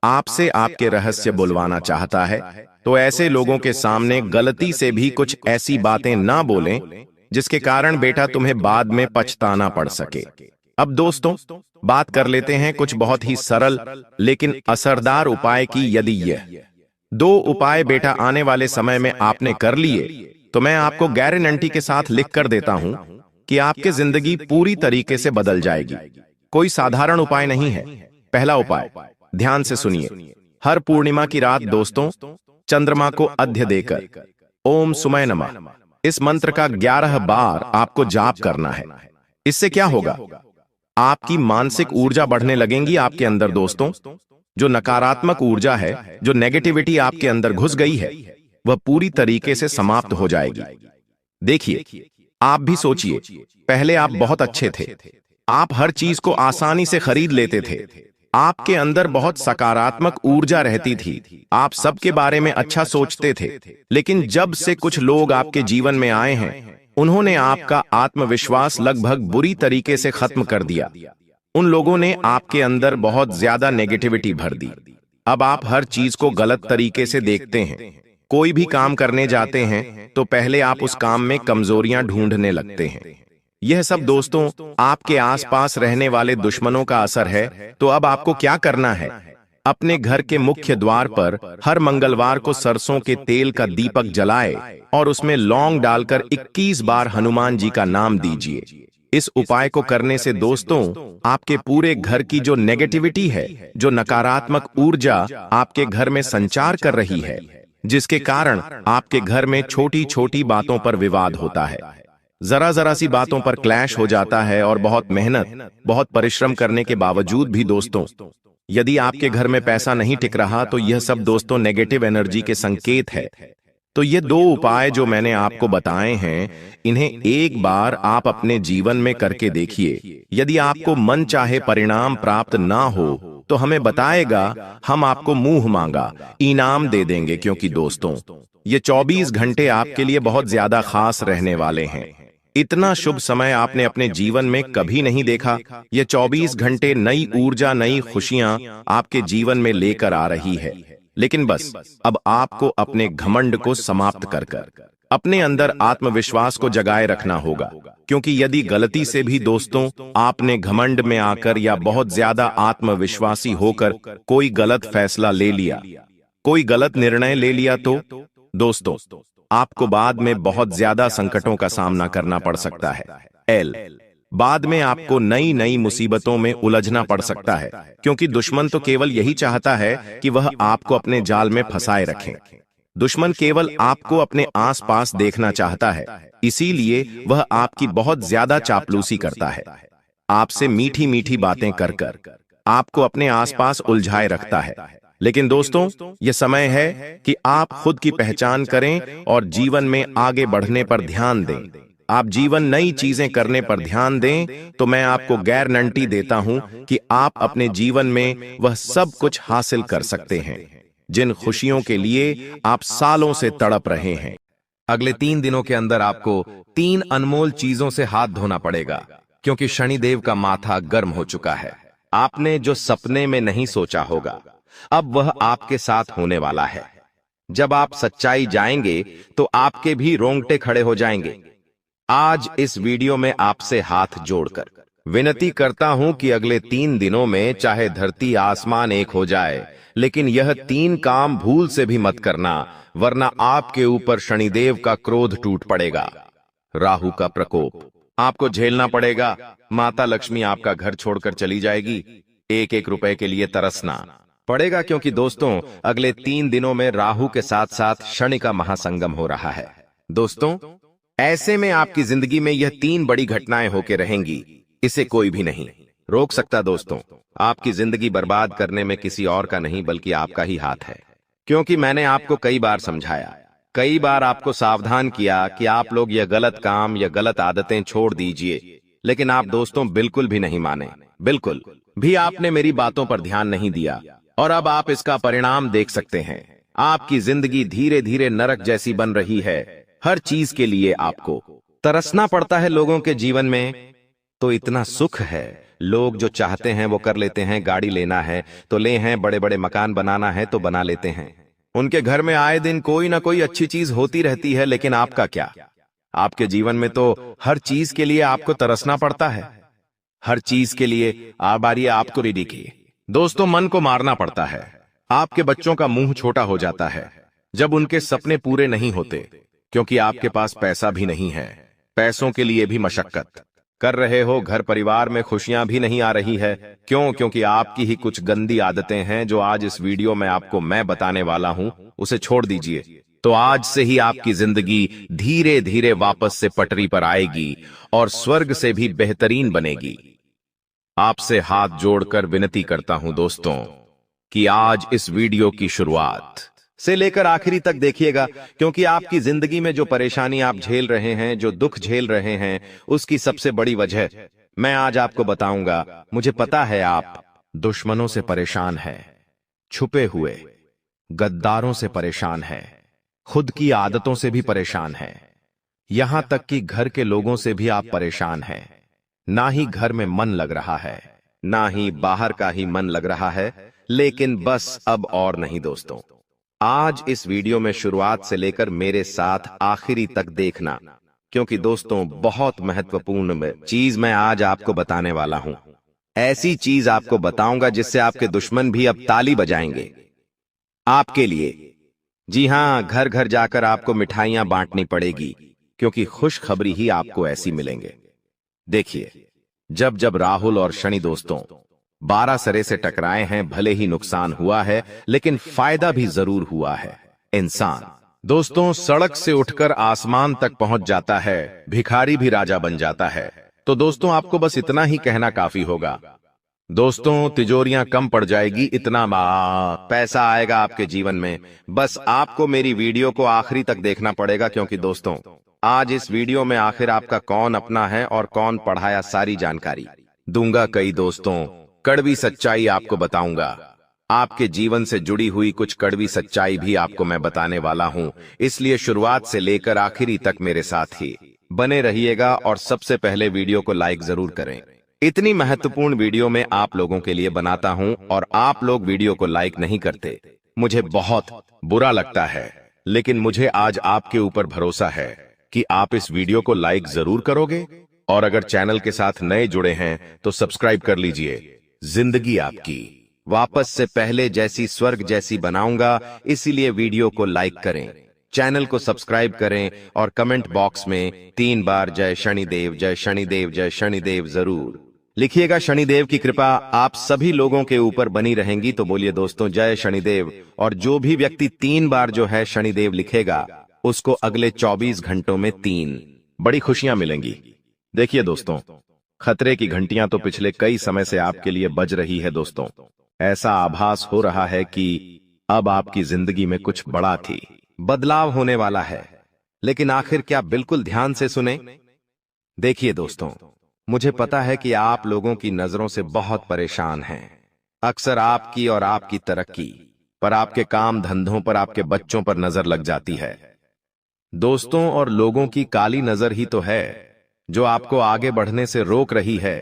आपसे आपके रहस्य बुलवाना चाहता है। तो ऐसे लोगों के सामने गलती से भी कुछ ऐसी बातें ना बोलें जिसके कारण बेटा तुम्हें बाद में पछताना पड़ सके। अब दोस्तों, बात कर लेते हैं कुछ बहुत ही सरल लेकिन असरदार उपाय की। यदि यह 2 उपाय बेटा आने वाले समय में आपने कर लिए, तो मैं आपको गारंटी के साथ लिख कर देता हूं कि आपकी जिंदगी पूरी तरीके से बदल जाएगी। कोई साधारण उपाय नहीं है। पहला उपाय, ध्यान से सुनिए। हर पूर्णिमा की रात दोस्तों, चंद्रमा को अर्घ्य देकर ओम सुमय नमः इस मंत्र का 11 बार आपको जाप करना है। इससे क्या होगा? आपकी मानसिक ऊर्जा बढ़ने लगेगी आपके अंदर दोस्तों। जो नकारात्मक ऊर्जा है, जो नेगेटिविटी आपके अंदर घुस गई है, वह पूरी तरीके से समाप्त हो जाएगी। देखिए, आप भी सोचिए, पहले आप बहुत अच्छे थे, आप हर चीज को आसानी से खरीद लेते थे, आपके अंदर बहुत सकारात्मक ऊर्जा रहती थी, आप सबके बारे में अच्छा सोचते थे। लेकिन जब से कुछ लोग आपके जीवन में आए हैं, उन्होंने आपका आत्मविश्वास लगभग बुरी तरीके से खत्म कर दिया। उन लोगों ने आपके अंदर बहुत ज्यादा नेगेटिविटी भर दी। अब आप हर चीज को गलत तरीके से देखते हैं। कोई भी काम करने जाते हैं तो पहले आप उस काम में कमजोरियां ढूंढने लगते हैं। यह सब दोस्तों आपके आसपास रहने वाले दुश्मनों का असर है। तो अब आपको क्या करना है? अपने घर के मुख्य द्वार पर हर मंगलवार को सरसों के तेल का दीपक जलाए और उसमें लौंग डालकर 21 बार हनुमान जी का नाम दीजिए। इस उपाय को करने से दोस्तों आपके पूरे घर की जो नेगेटिविटी है, जो नकारात्मक ऊर्जा आपके घर में संचार कर रही है, जिसके कारण आपके घर में छोटी छोटी बातों पर विवाद होता है, जरा जरा सी बातों पर क्लैश हो जाता है, और बहुत मेहनत, बहुत परिश्रम करने के बावजूद भी दोस्तों यदि आपके घर में पैसा नहीं टिक रहा, तो यह सब दोस्तों नेगेटिव एनर्जी के संकेत है। तो ये 2 उपाय जो मैंने आपको बताए हैं, इन्हें एक बार आप अपने जीवन में करके देखिए। यदि आपको मन चाहे परिणाम प्राप्त ना हो तो हमें बताएगा, हम आपको मुंह मांगा इनाम दे देंगे, क्योंकि दोस्तों ये 24 घंटे आपके लिए बहुत ज्यादा खास रहने वाले हैं। इतना शुभ समय आपने अपने जीवन में कभी नहीं देखा। ये 24 घंटे नई ऊर्जा, नई खुशियां आपके जीवन में लेकर आ रही है। लेकिन बस अब आपको अपने घमंड को समाप्त कर अपने अंदर आत्मविश्वास को जगाए रखना होगा, क्योंकि यदि गलती से भी दोस्तों आपने घमंड में आकर या बहुत ज्यादा आत्मविश्वासी होकर कोई गलत फैसला ले लिया, कोई गलत निर्णय ले लिया, तो दोस्तों आपको बाद में बहुत ज्यादा संकटों का सामना करना पड़ सकता है। बाद में आपको नई नई मुसीबतों में उलझना पड़ सकता है, क्योंकि दुश्मन तो केवल यही चाहता है कि वह आपको अपने जाल में फंसाए रखे। दुश्मन केवल आपको अपने आसपास देखना चाहता है, इसीलिए वह आपकी बहुत ज्यादा चापलूसी करता है। आपसे मीठी मीठी बातें कर आपको अपने आसपास उलझाए रखता है। लेकिन दोस्तों यह समय है कि आप खुद की पहचान करें और जीवन में आगे बढ़ने पर ध्यान दें। आप जीवन नई चीजें करने पर ध्यान दें, तो मैं आपको गारंटी देता हूं कि आप अपने जीवन में वह सब कुछ हासिल कर सकते हैं जिन खुशियों के लिए आप सालों से तड़प रहे हैं। अगले 3 दिनों के अंदर आपको 3 अनमोल चीजों से हाथ धोना पड़ेगा। क्योंकि शनिदेव का माथा गर्म हो चुका है। आपने जो सपने में नहीं सोचा होगा, अब वह आपके साथ होने वाला है। जब आप सच्चाई जाएंगे तो आपके भी रोंगटे खड़े हो जाएंगे। आज इस वीडियो में आपसे हाथ जोड़कर विनती करता हूं कि अगले 3 दिनों में चाहे धरती आसमान एक हो जाए, लेकिन यह 3 काम भूल से भी मत करना, वरना आपके ऊपर शनिदेव का क्रोध टूट पड़ेगा। राहु का प्रकोप आपको झेलना पड़ेगा। माता लक्ष्मी आपका घर छोड़कर चली जाएगी। 1-1 रुपए के लिए तरसना पड़ेगा, क्योंकि दोस्तों अगले 3 दिनों में राहु के साथ साथ शनि का महासंगम हो रहा है। दोस्तों ऐसे में आपकी जिंदगी में यह 3 बड़ी घटनाएं होकर रहेंगी। इसे कोई भी नहीं रोक सकता। दोस्तों आपकी जिंदगी बर्बाद करने में किसी और का नहीं बल्कि आपका ही हाथ है। क्योंकि मैंने आपको कई बार समझाया, कई बार आपको सावधान किया कि आप लोग यह गलत काम या गलत आदतें छोड़ दीजिए, लेकिन आप दोस्तों बिल्कुल भी नहीं माने। बिल्कुल भी आपने मेरी बातों पर ध्यान नहीं दिया, और अब आप इसका परिणाम देख सकते हैं। आपकी जिंदगी धीरे धीरे नरक जैसी बन रही है। हर चीज के लिए आपको तरसना पड़ता है। लोगों के जीवन में तो इतना सुख है, लोग जो चाहते हैं वो कर लेते हैं। गाड़ी लेना है तो ले हैं, बड़े बड़े मकान बनाना है तो बना लेते हैं। उनके घर में आए दिन कोई ना कोई अच्छी चीज होती रहती है, लेकिन आपका क्या? आपके जीवन में तो हर चीज के लिए आपको तरसना पड़ता है। हर चीज के लिए बारी आपको रेडी की। दोस्तों मन को मारना पड़ता है। आपके बच्चों का मुंह छोटा हो जाता है जब उनके सपने पूरे नहीं होते, क्योंकि आपके पास पैसा भी नहीं है। पैसों के लिए भी मशक्कत कर रहे हो। घर परिवार में खुशियां भी नहीं आ रही है। क्यों? क्योंकि आपकी ही कुछ गंदी आदतें हैं जो आज इस वीडियो में आपको मैं बताने वाला हूं। उसे छोड़ दीजिए तो आज से ही आपकी जिंदगी धीरे धीरे वापस से पटरी पर आएगी और स्वर्ग से भी बेहतरीन बनेगी। आपसे हाथ जोड़कर विनती करता हूं दोस्तों कि आज इस वीडियो की शुरुआत से लेकर आखिरी तक देखिएगा, क्योंकि आपकी जिंदगी में जो परेशानी आप झेल रहे हैं, जो दुख झेल रहे हैं, उसकी सबसे बड़ी वजह मैं आज आपको बताऊंगा। मुझे पता है आप दुश्मनों से परेशान हैं, छुपे हुए गद्दारों से परेशान हैं, खुद की आदतों से भी परेशान हैं, यहां तक कि घर के लोगों से भी आप परेशान हैं। ना ही घर में मन लग रहा है, ना ही बाहर का ही मन लग रहा है। लेकिन बस अब और नहीं दोस्तों, आज इस वीडियो में शुरुआत से लेकर मेरे साथ आखिरी तक देखना, क्योंकि दोस्तों बहुत महत्वपूर्ण चीज मैं आज आपको बताने वाला हूं। ऐसी चीज आपको बताऊंगा जिससे आपके दुश्मन भी अब ताली बजाएंगे आपके लिए। जी हां, घर घर जाकर आपको मिठाइयां बांटनी पड़ेगी, क्योंकि खुशखबरी ही आपको ऐसी मिलेंगे। देखिए, जब जब राहुल और शनि दोस्तों 12 सरे से टकराए हैं, भले ही नुकसान हुआ है लेकिन फायदा भी जरूर हुआ है। इंसान दोस्तों सड़क से उठकर आसमान तक पहुंच जाता है, भिखारी भी राजा बन जाता है। तो दोस्तों आपको बस इतना ही कहना काफी होगा। दोस्तों तिजोरियां कम पड़ जाएगी, इतना पैसा आएगा आपके जीवन में। बस आपको मेरी वीडियो को आखिरी तक देखना पड़ेगा, क्योंकि दोस्तों आज इस वीडियो में आखिर आपका कौन अपना है और कौन पढ़ाया सारी जानकारी दूंगा। कई दोस्तों कड़वी सच्चाई आपको बताऊंगा। आपके जीवन से जुड़ी हुई कुछ कड़वी सच्चाई भी आपको मैं बताने वाला हूं, इसलिए शुरुआत से लेकर आखिरी तक मेरे साथ ही बने रहिएगा। और सबसे पहले वीडियो को लाइक जरूर करें। इतनी महत्वपूर्ण वीडियो मैं आप लोगों के लिए बनाता हूं और आप लोग वीडियो को लाइक नहीं करते, मुझे बहुत बुरा लगता है। लेकिन मुझे आज आपके ऊपर भरोसा है कि आप इस वीडियो को लाइक जरूर करोगे, और अगर चैनल के साथ नए जुड़े हैं तो सब्सक्राइब कर लीजिए। जिंदगी आपकी वापस से पहले जैसी स्वर्ग जैसी बनाऊंगा, इसीलिए वीडियो को लाइक करें, चैनल को सब्सक्राइब करें और कमेंट बॉक्स में 3 बार जय शनिदेव जय शनिदेव जय शनिदेव जरूर लिखिएगा। शनिदेव की कृपा आप सभी लोगों के ऊपर बनी रहेंगी। तो बोलिए दोस्तों जय शनिदेव। और जो भी व्यक्ति 3 बार जो है शनिदेव लिखेगा, उसको अगले 24 घंटों में 3 बड़ी खुशियां मिलेंगी। देखिए दोस्तों, खतरे की घंटियां तो पिछले कई समय से आपके लिए बज रही है। दोस्तों ऐसा आभास हो रहा है कि अब आपकी जिंदगी में कुछ बड़ा थी बदलाव होने वाला है, लेकिन आखिर क्या? बिल्कुल ध्यान से सुने। देखिए दोस्तों, मुझे पता है कि आप लोगों की नजरों से बहुत परेशान हैं। अक्सर आपकी और आपकी तरक्की पर, आपके काम धंधों पर, आपके बच्चों पर नजर लग जाती है। दोस्तों और लोगों की काली नजर ही तो है जो आपको आगे बढ़ने से रोक रही है,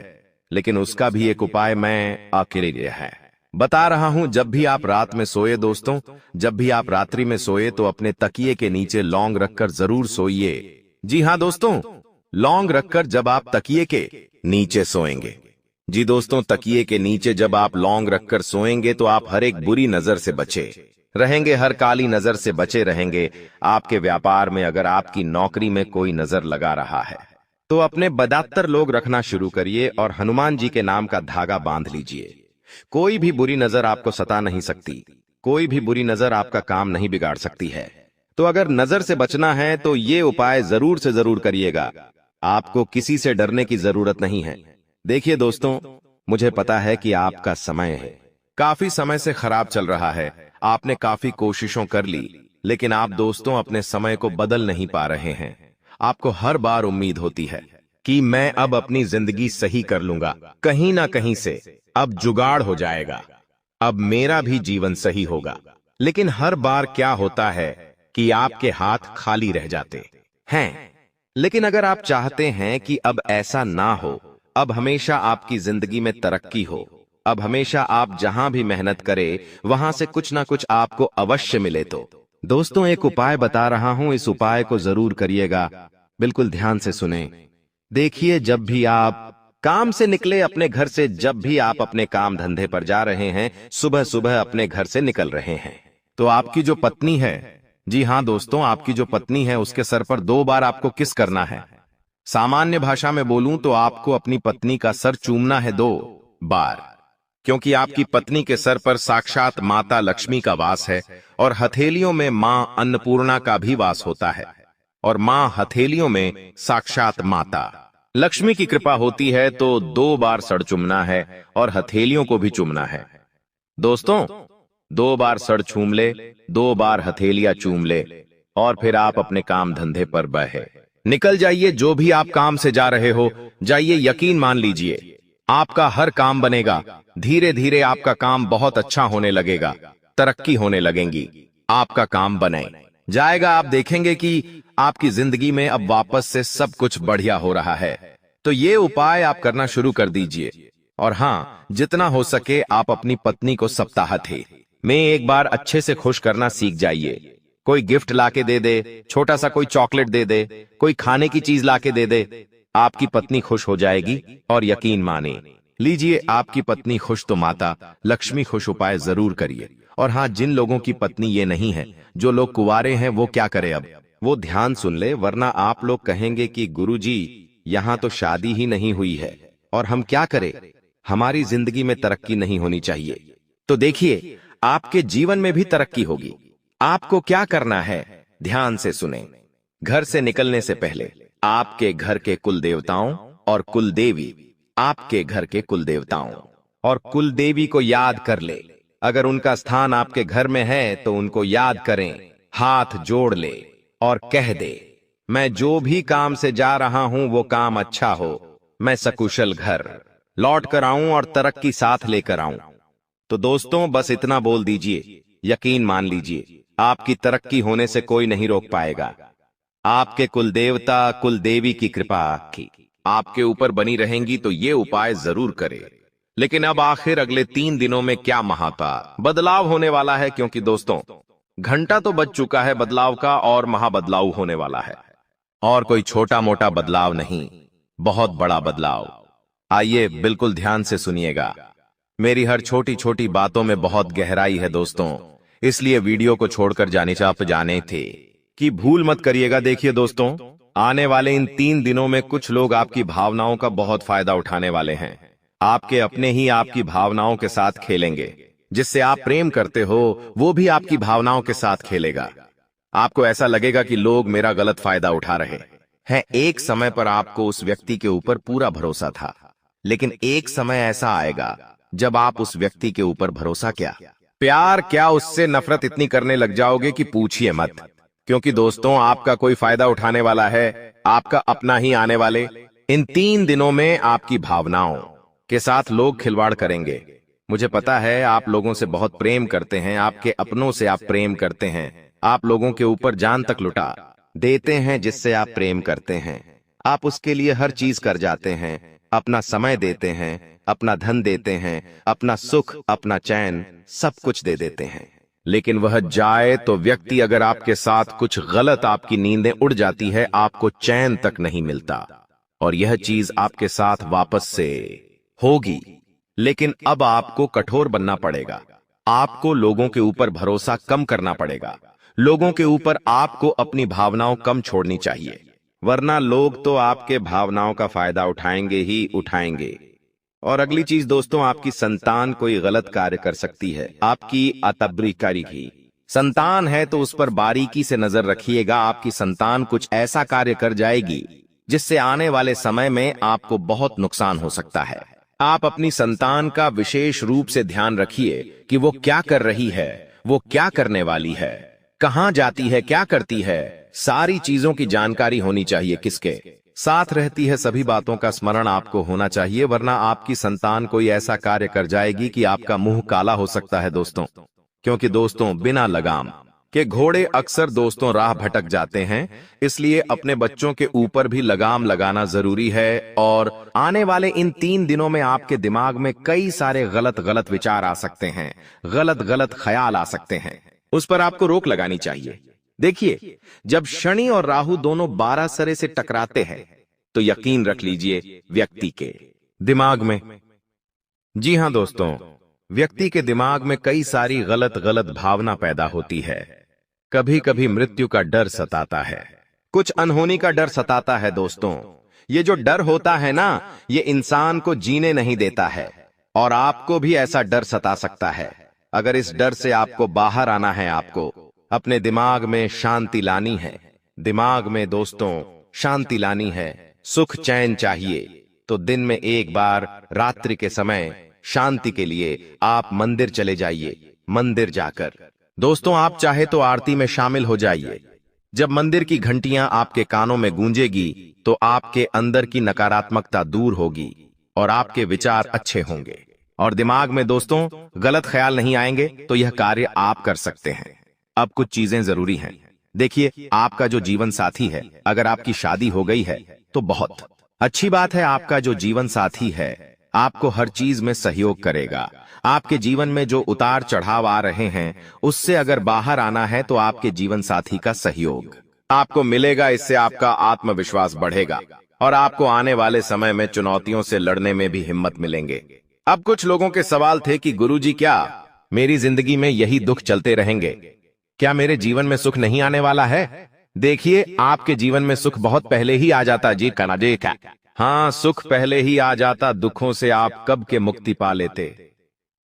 लेकिन उसका भी एक उपाय मैं अकेले है बता रहा हूं। जब भी आप रात में सोए दोस्तों, जब भी आप रात्रि में सोए तो अपने तकिए के नीचे लौंग रखकर जरूर सोइए। जी हां दोस्तों, लौंग रखकर जब आप तकिए के नीचे सोएंगे, जी दोस्तों, तकिए के नीचे जब आप लौंग रखकर सोएंगे तो आप हर एक बुरी नजर से बचे रहेंगे, हर काली नजर से बचे रहेंगे। आपके व्यापार में अगर आपकी नौकरी में कोई नजर लगा रहा है तो अपने बदतर लोग रखना शुरू करिए और हनुमान जी के नाम का धागा बांध लीजिए। कोई भी बुरी नजर आपको सता नहीं सकती, कोई भी बुरी नजर आपका काम नहीं बिगाड़ सकती है। तो अगर नजर से बचना है तो ये उपाय जरूर से जरूर करिएगा। आपको किसी से डरने की जरूरत नहीं है। देखिए दोस्तों, मुझे पता है कि आपका समय है काफी समय से खराब चल रहा है, आपने काफी कोशिशों कर ली, लेकिन आप दोस्तों अपने समय को बदल नहीं पा रहे हैं। आपको हर बार उम्मीद होती है कि मैं अब अपनी जिंदगी सही कर लूंगा, कहीं ना कहीं से अब जुगाड़ हो जाएगा, अब मेरा भी जीवन सही होगा। लेकिन हर बार क्या होता है कि आपके हाथ खाली रह जाते हैं। लेकिन अगर आप चाहते हैं कि अब ऐसा ना हो, अब हमेशा आपकी जिंदगी में तरक्की हो, अब हमेशा आप जहां भी मेहनत करें वहां से कुछ ना कुछ आपको अवश्य मिले, तो दोस्तों एक उपाय बता रहा हूं, इस उपाय को जरूर करिएगा। बिल्कुल ध्यान से सुने। देखिए, जब भी आप काम से निकले अपने घर से, जब भी आप अपने काम धंधे पर जा रहे हैं, सुबह सुबह अपने घर से निकल रहे हैं, तो आपकी जो पत्नी है, जी हां दोस्तों, आपकी जो पत्नी है उसके सर पर 2 बार आपको किस करना है। सामान्य भाषा में बोलूं तो आपको अपनी पत्नी का सर चूमना है 2 बार, क्योंकि आपकी पत्नी के सर पर साक्षात माता लक्ष्मी का वास है और हथेलियों में मां अन्नपूर्णा का भी वास होता है, और मां हथेलियों में साक्षात माता लक्ष्मी की कृपा होती है। तो 2 बार सर चूमना है और हथेलियों को भी चूमना है दोस्तों। 2 बार सर चूम ले, 2 बार हथेलियां चूम ले, और फिर आप अपने काम धंधे पर बहे निकल जाइए। जो भी आप काम से जा रहे हो जाइए, यकीन मान लीजिए आपका हर काम बनेगा। धीरे धीरे आपका काम बहुत अच्छा होने लगेगा, तरक्की होने लगेंगी, आपका काम बने जाएगा। आप देखेंगे कि आपकी जिंदगी में अब वापस से सब कुछ बढ़िया हो रहा है। तो ये उपाय आप करना शुरू कर दीजिए। और हाँ, जितना हो सके आप अपनी पत्नी को सप्ताहांत में एक बार अच्छे से खुश करना सीख जाइए। कोई गिफ्ट लाके दे दे, छोटा सा कोई चॉकलेट दे दे, कोई खाने की चीज लाके दे दे, आपकी पत्नी खुश हो जाएगी। और यकीन माने लीजिए, आपकी पत्नी खुश तो माता लक्ष्मी खुश। उपाय जरूर करिए। और हाँ, जिन लोगों की पत्नी ये नहीं है, जो लोग कुंवारे हैं, वो क्या करें अब, वो ध्यान सुन ले, वरना आप लोग कहेंगे कि गुरुजी यहां तो शादी ही नहीं हुई है और हम क्या करें, हमारी जिंदगी में तरक्की नहीं होनी चाहिए। तो देखिए, आपके जीवन में भी तरक्की होगी। आपको क्या करना है, ध्यान से सुने। घर से निकलने से पहले आपके घर के कुल देवताओं और कुल देवी, आपके घर के कुल देवताओं और कुल देवी को याद कर ले। अगर उनका स्थान आपके घर में है तो उनको याद करें, हाथ जोड़ ले और कह दे, मैं जो भी काम से जा रहा हूं वो काम अच्छा हो, मैं सकुशल घर लौट कर आऊं और तरक्की साथ लेकर आऊं। तो दोस्तों बस इतना बोल दीजिए, यकीन मान लीजिए आपकी तरक्की होने से कोई नहीं रोक पाएगा। आपके कुल देवता कुल देवी की कृपा आपके ऊपर बनी रहेंगी। तो ये उपाय जरूर करें। लेकिन अब आखिर अगले 3 दिनों में क्या महापा बदलाव होने वाला है, क्योंकि दोस्तों घंटा तो बज चुका है बदलाव का, और महाबदलाव होने वाला है। और कोई छोटा मोटा बदलाव नहीं, बहुत बड़ा बदलाव। आइए बिल्कुल ध्यान से सुनिएगा। मेरी हर छोटी छोटी बातों में बहुत गहराई है दोस्तों, इसलिए वीडियो को छोड़कर जाने थे कि भूल मत करिएगा। देखिए दोस्तों, आने वाले इन 3 दिनों में कुछ लोग आपकी भावनाओं का बहुत फायदा उठाने वाले हैं। आपके अपने ही आपकी भावनाओं के साथ खेलेंगे। जिससे आप प्रेम करते हो वो भी आपकी भावनाओं के साथ खेलेगा। आपको ऐसा लगेगा कि लोग मेरा गलत फायदा उठा रहे हैं। एक समय पर आपको उस व्यक्ति के ऊपर पूरा भरोसा था, लेकिन एक समय ऐसा आएगा जब आप उस व्यक्ति के ऊपर भरोसा क्या उससे नफरत इतनी करने लग जाओगे कि पूछिए मत। क्योंकि दोस्तों आपका कोई फायदा उठाने वाला है, आपका अपना ही आने वाले इन 3 दिनों में आपकी भावनाओं के साथ लोग खिलवाड़ करेंगे। मुझे पता है आप लोगों से बहुत प्रेम करते हैं, आपके अपनों से आप प्रेम करते हैं, आप लोगों के ऊपर जान तक लुटा देते हैं जिससे आप प्रेम करते हैं। आप उसके लिए हर चीज कर जाते हैं, अपना समय देते हैं, अपना धन देते हैं, अपना सुख, अपना चैन, सब कुछ दे देते हैं। लेकिन वह जाए तो व्यक्ति अगर आपके साथ कुछ गलत, आपकी नींदें उड़ जाती है, आपको चैन तक नहीं मिलता, और यह चीज आपके साथ वापस से होगी। लेकिन अब आपको कठोर बनना पड़ेगा। आपको लोगों के ऊपर भरोसा कम करना पड़ेगा। लोगों के ऊपर आपको अपनी भावनाओं कम छोड़नी चाहिए, वरना लोग तो आपके भावनाओं का फायदा उठाएंगे ही उठाएंगे। और अगली चीज दोस्तों, आपकी संतान कोई गलत कार्य कर सकती है, आपकी अतबरी करेगी। संतान है तो उस पर बारीकी से नजर रखिएगा। आपकी संतान कुछ ऐसा कार्य कर जाएगी जिससे आने वाले समय में आपको बहुत नुकसान हो सकता है। आप अपनी संतान का विशेष रूप से ध्यान रखिए कि वो क्या कर रही है, वो क्या करने वाली है, कहां जाती है, क्या करती है, सारी चीजों की जानकारी होनी चाहिए। किसके साथ रहती है, सभी बातों का स्मरण आपको होना चाहिए, वरना आपकी संतान कोई ऐसा कार्य कर जाएगी कि आपका मुंह काला हो सकता है दोस्तों। क्योंकि दोस्तों, बिना लगाम के घोड़े अक्सर दोस्तों राह भटक जाते हैं, इसलिए अपने बच्चों के ऊपर भी लगाम लगाना जरूरी है। और आने वाले इन 3 दिनों में आपके दिमाग में कई सारे गलत गलत विचार आ सकते हैं, गलत गलत ख्याल आ सकते हैं, उस पर आपको रोक लगानी चाहिए। देखिए, जब शनि और राहु दोनों 12 सरे से टकराते हैं तो यकीन रख लीजिए व्यक्ति के दिमाग में, जी हां दोस्तों, व्यक्ति के दिमाग में कई सारी गलत गलत भावना पैदा होती है। कभी कभी मृत्यु का डर सताता है, कुछ अनहोनी का डर सताता है दोस्तों। ये जो डर होता है ना, ये इंसान को जीने नहीं देता है, और आपको भी ऐसा डर सता सकता है। अगर इस डर से आपको बाहर आना है, आपको अपने दिमाग में शांति लानी है। दिमाग में दोस्तों शांति लानी है, सुख चैन चाहिए, तो दिन में एक बार रात्रि के समय शांति के लिए आप मंदिर चले जाइए। मंदिर जाकर दोस्तों आप चाहे तो आरती में शामिल हो जाइए। जब मंदिर की घंटियां आपके कानों में गूंजेगी तो आपके अंदर की नकारात्मकता दूर होगी और आपके विचार अच्छे होंगे, और दिमाग में दोस्तों गलत ख्याल नहीं आएंगे, तो यह कार्य आप कर सकते हैं। अब कुछ चीजें जरूरी हैं। देखिए, आपका जो जीवन साथी है, अगर आपकी शादी हो गई है तो बहुत अच्छी बात है। आपका जो जीवन साथी है आपको हर चीज में सहयोग करेगा। आपके जीवन में जो उतार चढ़ाव आ रहे हैं, उससे अगर बाहर आना है तो आपके जीवन साथी का सहयोग आपको मिलेगा। इससे आपका आत्मविश्वास बढ़ेगा और आपको आने वाले समय में चुनौतियों से लड़ने में भी हिम्मत मिलेंगे। अब कुछ लोगों के सवाल थे कि गुरुजी, क्या मेरी जिंदगी में यही दुख चलते रहेंगे? क्या मेरे जीवन में सुख नहीं आने वाला है? देखिए, आपके जीवन में सुख बहुत पहले ही आ जाता जी कनाजे का। हाँ, सुख पहले ही आ जाता, दुखों से आप कब के मुक्ति पा लेते।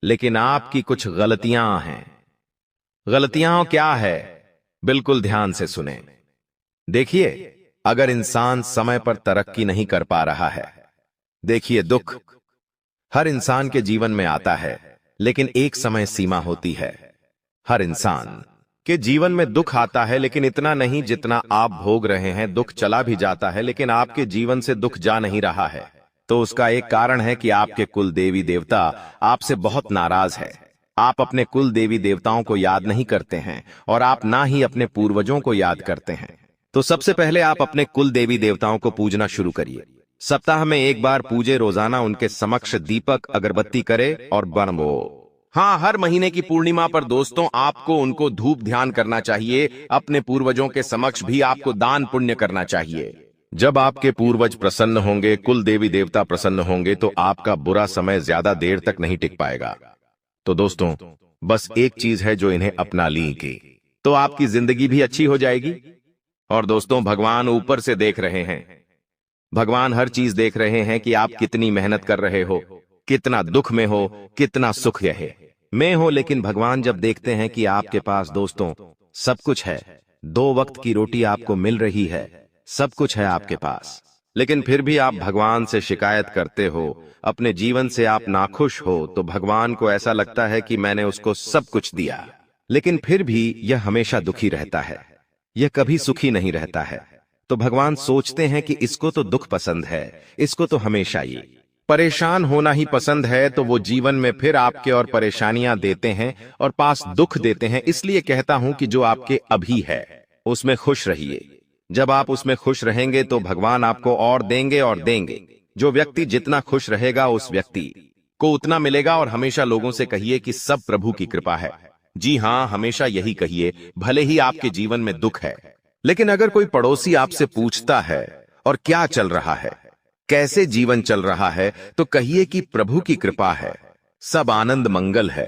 लेकिन आपकी कुछ गलतियां हैं। गलतियां क्या है? बिल्कुल ध्यान से सुने। देखिए, अगर इंसान समय पर तरक्की नहीं कर पा रहा है, देखिए, दुख हर इंसान के जीवन में आता है, लेकिन एक समय सीमा होती है। हर इंसान के जीवन में दुख आता है, लेकिन इतना नहीं जितना आप भोग रहे हैं। दुख चला भी जाता है, लेकिन आपके जीवन से दुख जा नहीं रहा है, तो उसका एक कारण है कि आपके कुल देवी देवता आपसे बहुत नाराज है। आप अपने कुल देवी देवताओं को याद नहीं करते हैं, और आप ना ही अपने पूर्वजों को याद करते हैं। तो सबसे पहले आप अपने कुल देवी देवताओं को पूजना शुरू करिए। सप्ताह में एक बार पूजे, रोजाना उनके समक्ष दीपक अगरबत्ती करे और बनवो। हाँ, हर महीने की पूर्णिमा पर दोस्तों आपको उनको धूप ध्यान करना चाहिए। अपने पूर्वजों के समक्ष भी आपको दान पुण्य करना चाहिए। जब आपके पूर्वज प्रसन्न होंगे, कुल देवी देवता प्रसन्न होंगे, तो आपका बुरा समय ज्यादा देर तक नहीं टिक पाएगा। तो दोस्तों, बस एक चीज है जो इन्हें अपना लीजिए, तो आपकी जिंदगी भी अच्छी हो जाएगी। और दोस्तों, भगवान ऊपर से देख रहे हैं। भगवान हर चीज देख रहे हैं कि आप कितनी मेहनत कर रहे हो, कितना दुख में हो, कितना सुख में हो। लेकिन भगवान जब देखते हैं कि आपके पास दोस्तों सब कुछ है, 2 वक्त की रोटी आपको मिल रही है, सब कुछ है आपके पास, लेकिन फिर भी आप भगवान से शिकायत करते हो, अपने जीवन से आप नाखुश हो, तो भगवान को ऐसा लगता है कि मैंने उसको सब कुछ दिया, लेकिन फिर भी यह हमेशा दुखी रहता है, यह कभी सुखी नहीं रहता है। तो भगवान सोचते हैं कि इसको तो दुख पसंद है, इसको तो हमेशा ये परेशान होना ही पसंद है, तो वो जीवन में फिर आपके और परेशानियां देते हैं और पास दुख देते हैं। इसलिए कहता हूं कि जो आपके अभी है उसमें खुश रहिए। जब आप उसमें खुश रहेंगे तो भगवान आपको और देंगे और देंगे। जो व्यक्ति जितना खुश रहेगा उस व्यक्ति को उतना मिलेगा। और हमेशा लोगों से कहिए कि सब प्रभु की कृपा है। जी हां, हमेशा यही कहिए, भले ही आपके जीवन में दुख है। लेकिन अगर कोई पड़ोसी आपसे पूछता है और क्या चल रहा है, कैसे जीवन चल रहा है, तो कहिए कि प्रभु की कृपा है, सब आनंद मंगल है।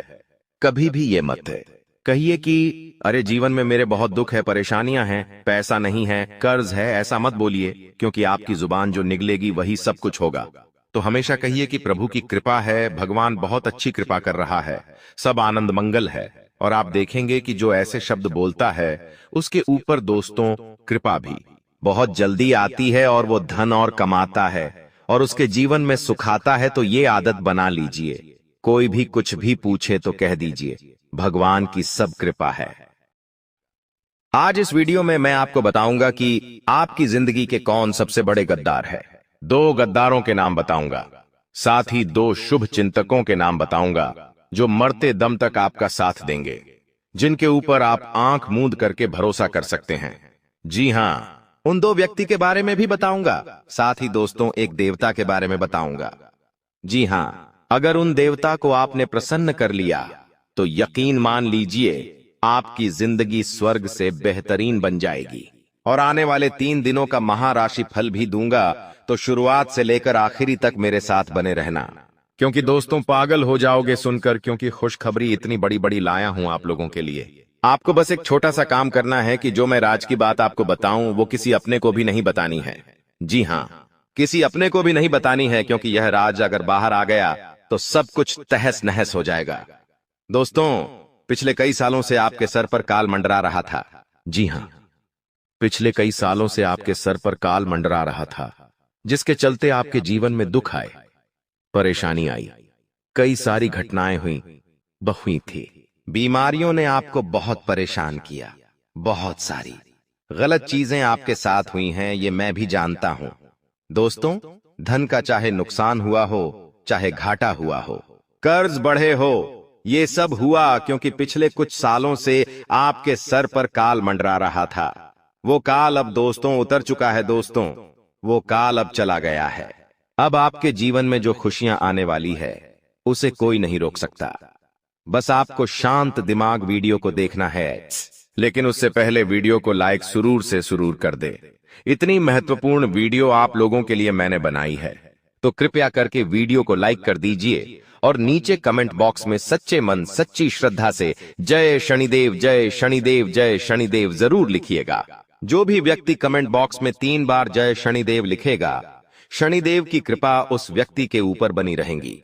कभी भी ये मत है कहिए कि अरे जीवन में मेरे बहुत दुख है, परेशानियां हैं, पैसा नहीं है, कर्ज है। ऐसा मत बोलिए, क्योंकि आपकी जुबान जो निकलेगी वही सब कुछ होगा। तो हमेशा कहिए कि प्रभु की कृपा है, भगवान बहुत अच्छी कृपा कर रहा है, सब आनंद मंगल है। और आप देखेंगे कि जो ऐसे शब्द बोलता है उसके ऊपर दोस्तों कृपा भी बहुत जल्दी आती है, और वो धन और कमाता है और उसके जीवन में सुखाता है। तो ये आदत बना लीजिए, कोई भी कुछ भी पूछे तो कह दीजिए भगवान की सब कृपा है। आज इस वीडियो में मैं आपको बताऊंगा कि आपकी जिंदगी के कौन सबसे बड़े गद्दार है। 2 गद्दारों के नाम बताऊंगा, साथ ही 2 शुभ चिंतकों के नाम बताऊंगा जो मरते दम तक आपका साथ देंगे, जिनके ऊपर आप आंख मूंद करके भरोसा कर सकते हैं। जी हां, उन 2 व्यक्ति के बारे में भी बताऊंगा, साथ ही दोस्तों एक देवता के बारे में बताऊंगा। जी हां, अगर उन देवता को आपने प्रसन्न कर लिया तो यकीन मान लीजिए आपकी जिंदगी स्वर्ग से बेहतरीन बन जाएगी। और आने वाले 3 दिनों का महाराशि फल भी दूंगा, तो शुरुआत से लेकर आखिरी तक मेरे साथ बने रहना, क्योंकि दोस्तों पागल हो जाओगे सुनकर, क्योंकि खुशखबरी इतनी बड़ी बड़ी लाया हूं आप लोगों के लिए। आपको बस एक छोटा सा काम करना है कि जो मैं राज की बात आपको बताऊं वो किसी अपने को भी नहीं बतानी है। जी हां, किसी अपने को भी नहीं बतानी है, क्योंकि यह राज अगर बाहर आ गया तो सब कुछ तहस नहस हो जाएगा। दोस्तों, पिछले कई सालों से आपके सर पर काल मंडरा रहा था। जी हां, पिछले कई सालों से आपके सर पर काल मंडरा रहा था, जिसके चलते आपके जीवन में दुख आए, परेशानी आई, कई सारी घटनाएं हुई थी। बीमारियों ने आपको बहुत परेशान किया, बहुत सारी गलत चीजें आपके साथ हुई हैं, ये मैं भी जानता हूं। दोस्तों, धन का चाहे नुकसान हुआ हो, चाहे घाटा हुआ हो, कर्ज बढ़े हो, ये सब हुआ क्योंकि पिछले कुछ सालों से आपके सर पर काल मंडरा रहा था। वो काल अब दोस्तों उतर चुका है। दोस्तों, वो काल अब चला गया है। अब आपके जीवन में जो खुशियां आने वाली है उसे कोई नहीं रोक सकता। बस आपको शांत दिमाग वीडियो को देखना है, लेकिन उससे पहले वीडियो को लाइक सुरूर से सुरूर कर दे। इतनी महत्वपूर्ण वीडियो आप लोगों के लिए मैंने बनाई है, तो कृपया करके वीडियो को लाइक कर दीजिए और नीचे कमेंट बॉक्स में सच्चे मन सच्ची श्रद्धा से जय शनिदेव जय शनिदेव जय शनिदेव जरूर लिखिएगा। जो भी व्यक्ति कमेंट बॉक्स में 3 बार जय शनिदेव लिखेगा, शनिदेव की कृपा उस व्यक्ति के ऊपर बनी रहेगी।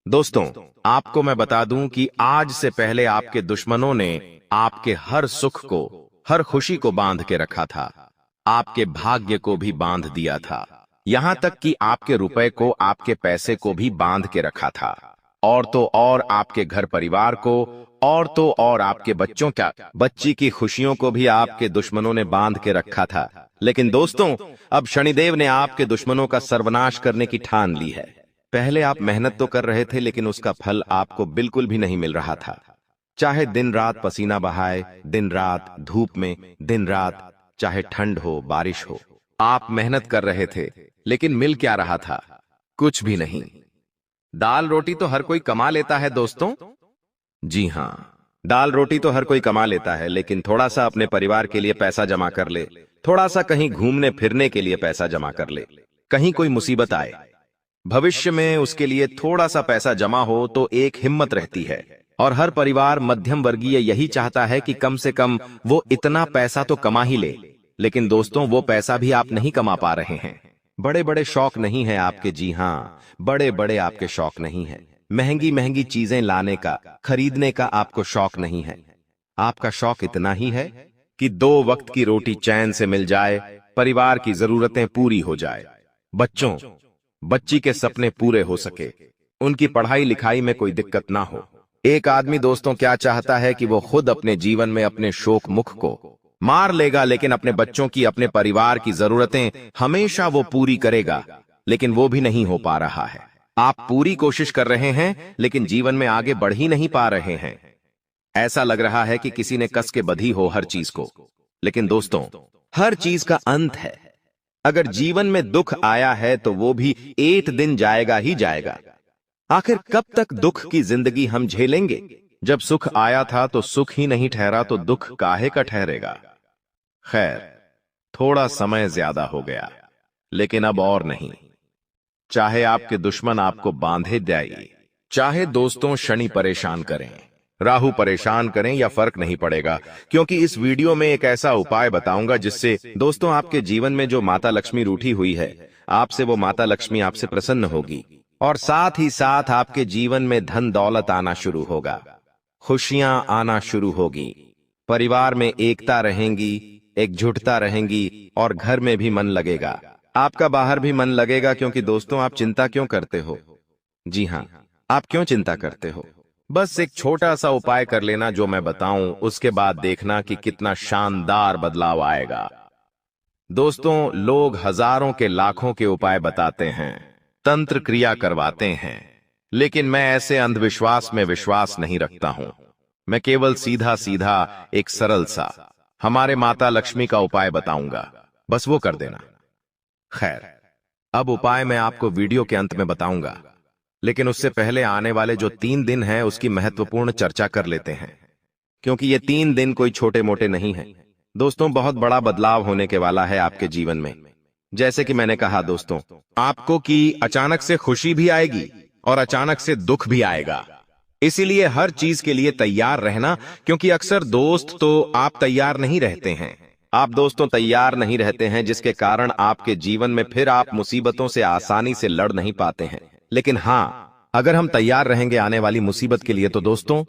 दोस्तों, आपको मैं बता दूं कि आज से पहले आपके दुश्मनों ने आपके हर सुख को, हर खुशी को बांध के रखा था, आपके भाग्य को भी बांध दिया था, यहां तक कि आपके रुपए को, आपके पैसे को भी बांध के रखा था, और तो और आपके घर परिवार को, और तो और आपके बच्ची की खुशियों को भी आपके दुश्मनों ने बांध के रखा था। लेकिन दोस्तों, अब शनिदेव ने आपके दुश्मनों का सर्वनाश करने की ठान ली है। पहले आप मेहनत तो कर रहे थे, लेकिन उसका फल आपको बिल्कुल भी नहीं मिल रहा था। चाहे दिन रात पसीना बहाए, दिन रात धूप में, दिन रात चाहे ठंड हो बारिश हो, आप मेहनत कर रहे थे, लेकिन मिल क्या रहा था? कुछ भी नहीं। दाल रोटी तो हर कोई कमा लेता है दोस्तों। जी हां, दाल रोटी तो हर कोई कमा लेता है, लेकिन थोड़ा सा अपने परिवार के लिए पैसा जमा कर ले, थोड़ा सा कहीं घूमने फिरने के लिए पैसा जमा कर ले, कहीं कोई मुसीबत आए, भविष्य में उसके लिए थोड़ा सा पैसा जमा हो तो एक हिम्मत रहती है। और हर परिवार मध्यम वर्गीय यही चाहता है कि कम से कम वो इतना पैसा तो कमा ही ले। लेकिन दोस्तों, वो पैसा भी आप नहीं कमा पा रहे हैं। बड़े बड़े शौक नहीं है आपके। जी हां, बड़े बड़े आपके शौक नहीं है। महंगी महंगी चीजें लाने का, खरीदने का आपको शौक नहीं है। आपका शौक इतना ही है कि 2 वक्त की रोटी चैन से मिल जाए, परिवार की जरूरतें पूरी हो जाए, बच्ची के सपने पूरे हो सके, उनकी पढ़ाई लिखाई में कोई दिक्कत ना हो। एक आदमी दोस्तों क्या चाहता है कि वो खुद अपने जीवन में अपने शोक मुख को मार लेगा, लेकिन अपने बच्चों की, अपने परिवार की जरूरतें हमेशा वो पूरी करेगा, लेकिन वो भी नहीं हो पा रहा है। आप पूरी कोशिश कर रहे हैं, लेकिन जीवन में आगे बढ़ ही नहीं पा रहे हैं। ऐसा लग रहा है कि किसी ने कस के बंधी हो हर चीज को। लेकिन दोस्तों, हर चीज का अंत है। अगर जीवन में दुख आया है तो वो भी एक दिन जाएगा ही जाएगा। आखिर कब तक दुख की जिंदगी हम झेलेंगे? जब सुख आया था तो सुख ही नहीं ठहरा तो दुख काहे का ठहरेगा। खैर, थोड़ा समय ज्यादा हो गया, लेकिन अब और नहीं। चाहे आपके दुश्मन आपको बांधे जाइए, चाहे दोस्तों शनि परेशान करें, राहु परेशान करें, या फर्क नहीं पड़ेगा, क्योंकि इस वीडियो में एक ऐसा उपाय बताऊंगा जिससे दोस्तों आपके जीवन में जो माता लक्ष्मी रूठी हुई है, आपसे वो माता लक्ष्मी आपसे प्रसन्न होगी, और साथ ही साथ आपके जीवन में धन दौलत आना शुरू होगा, खुशियां आना शुरू होगी, परिवार में एकता रहेंगी, एकजुटता रहेंगी, और घर में भी मन लगेगा, आपका बाहर भी मन लगेगा। क्योंकि दोस्तों, आप चिंता क्यों करते हो? जी हां, आप क्यों चिंता करते हो? बस एक छोटा सा उपाय कर लेना जो मैं बताऊं, उसके बाद देखना कि कितना शानदार बदलाव आएगा। दोस्तों, लोग हजारों के लाखों के उपाय बताते हैं, तंत्र क्रिया करवाते हैं, लेकिन मैं ऐसे अंधविश्वास में विश्वास नहीं रखता हूं। मैं केवल सीधा सीधा एक सरल सा हमारे माता लक्ष्मी का उपाय बताऊंगा, बस वो कर देना। खैर, अब उपाय मैं आपको वीडियो के अंत में बताऊंगा, लेकिन उससे पहले आने वाले जो 3 दिन हैं उसकी महत्वपूर्ण चर्चा कर लेते हैं, क्योंकि ये 3 दिन कोई छोटे मोटे नहीं हैं। दोस्तों, बहुत बड़ा बदलाव होने के वाला है आपके जीवन में। जैसे कि मैंने कहा दोस्तों, आपको कि अचानक से खुशी भी आएगी और अचानक से दुख भी आएगा। इसीलिए हर चीज के लिए तैयार रहना, क्योंकि अक्सर दोस्त तो आप तैयार नहीं रहते हैं। आप दोस्तों तैयार नहीं रहते हैं, जिसके कारण आपके जीवन में फिर आप मुसीबतों से आसानी से लड़ नहीं पाते हैं। लेकिन हां, अगर हम तैयार रहेंगे आने वाली मुसीबत के लिए, तो दोस्तों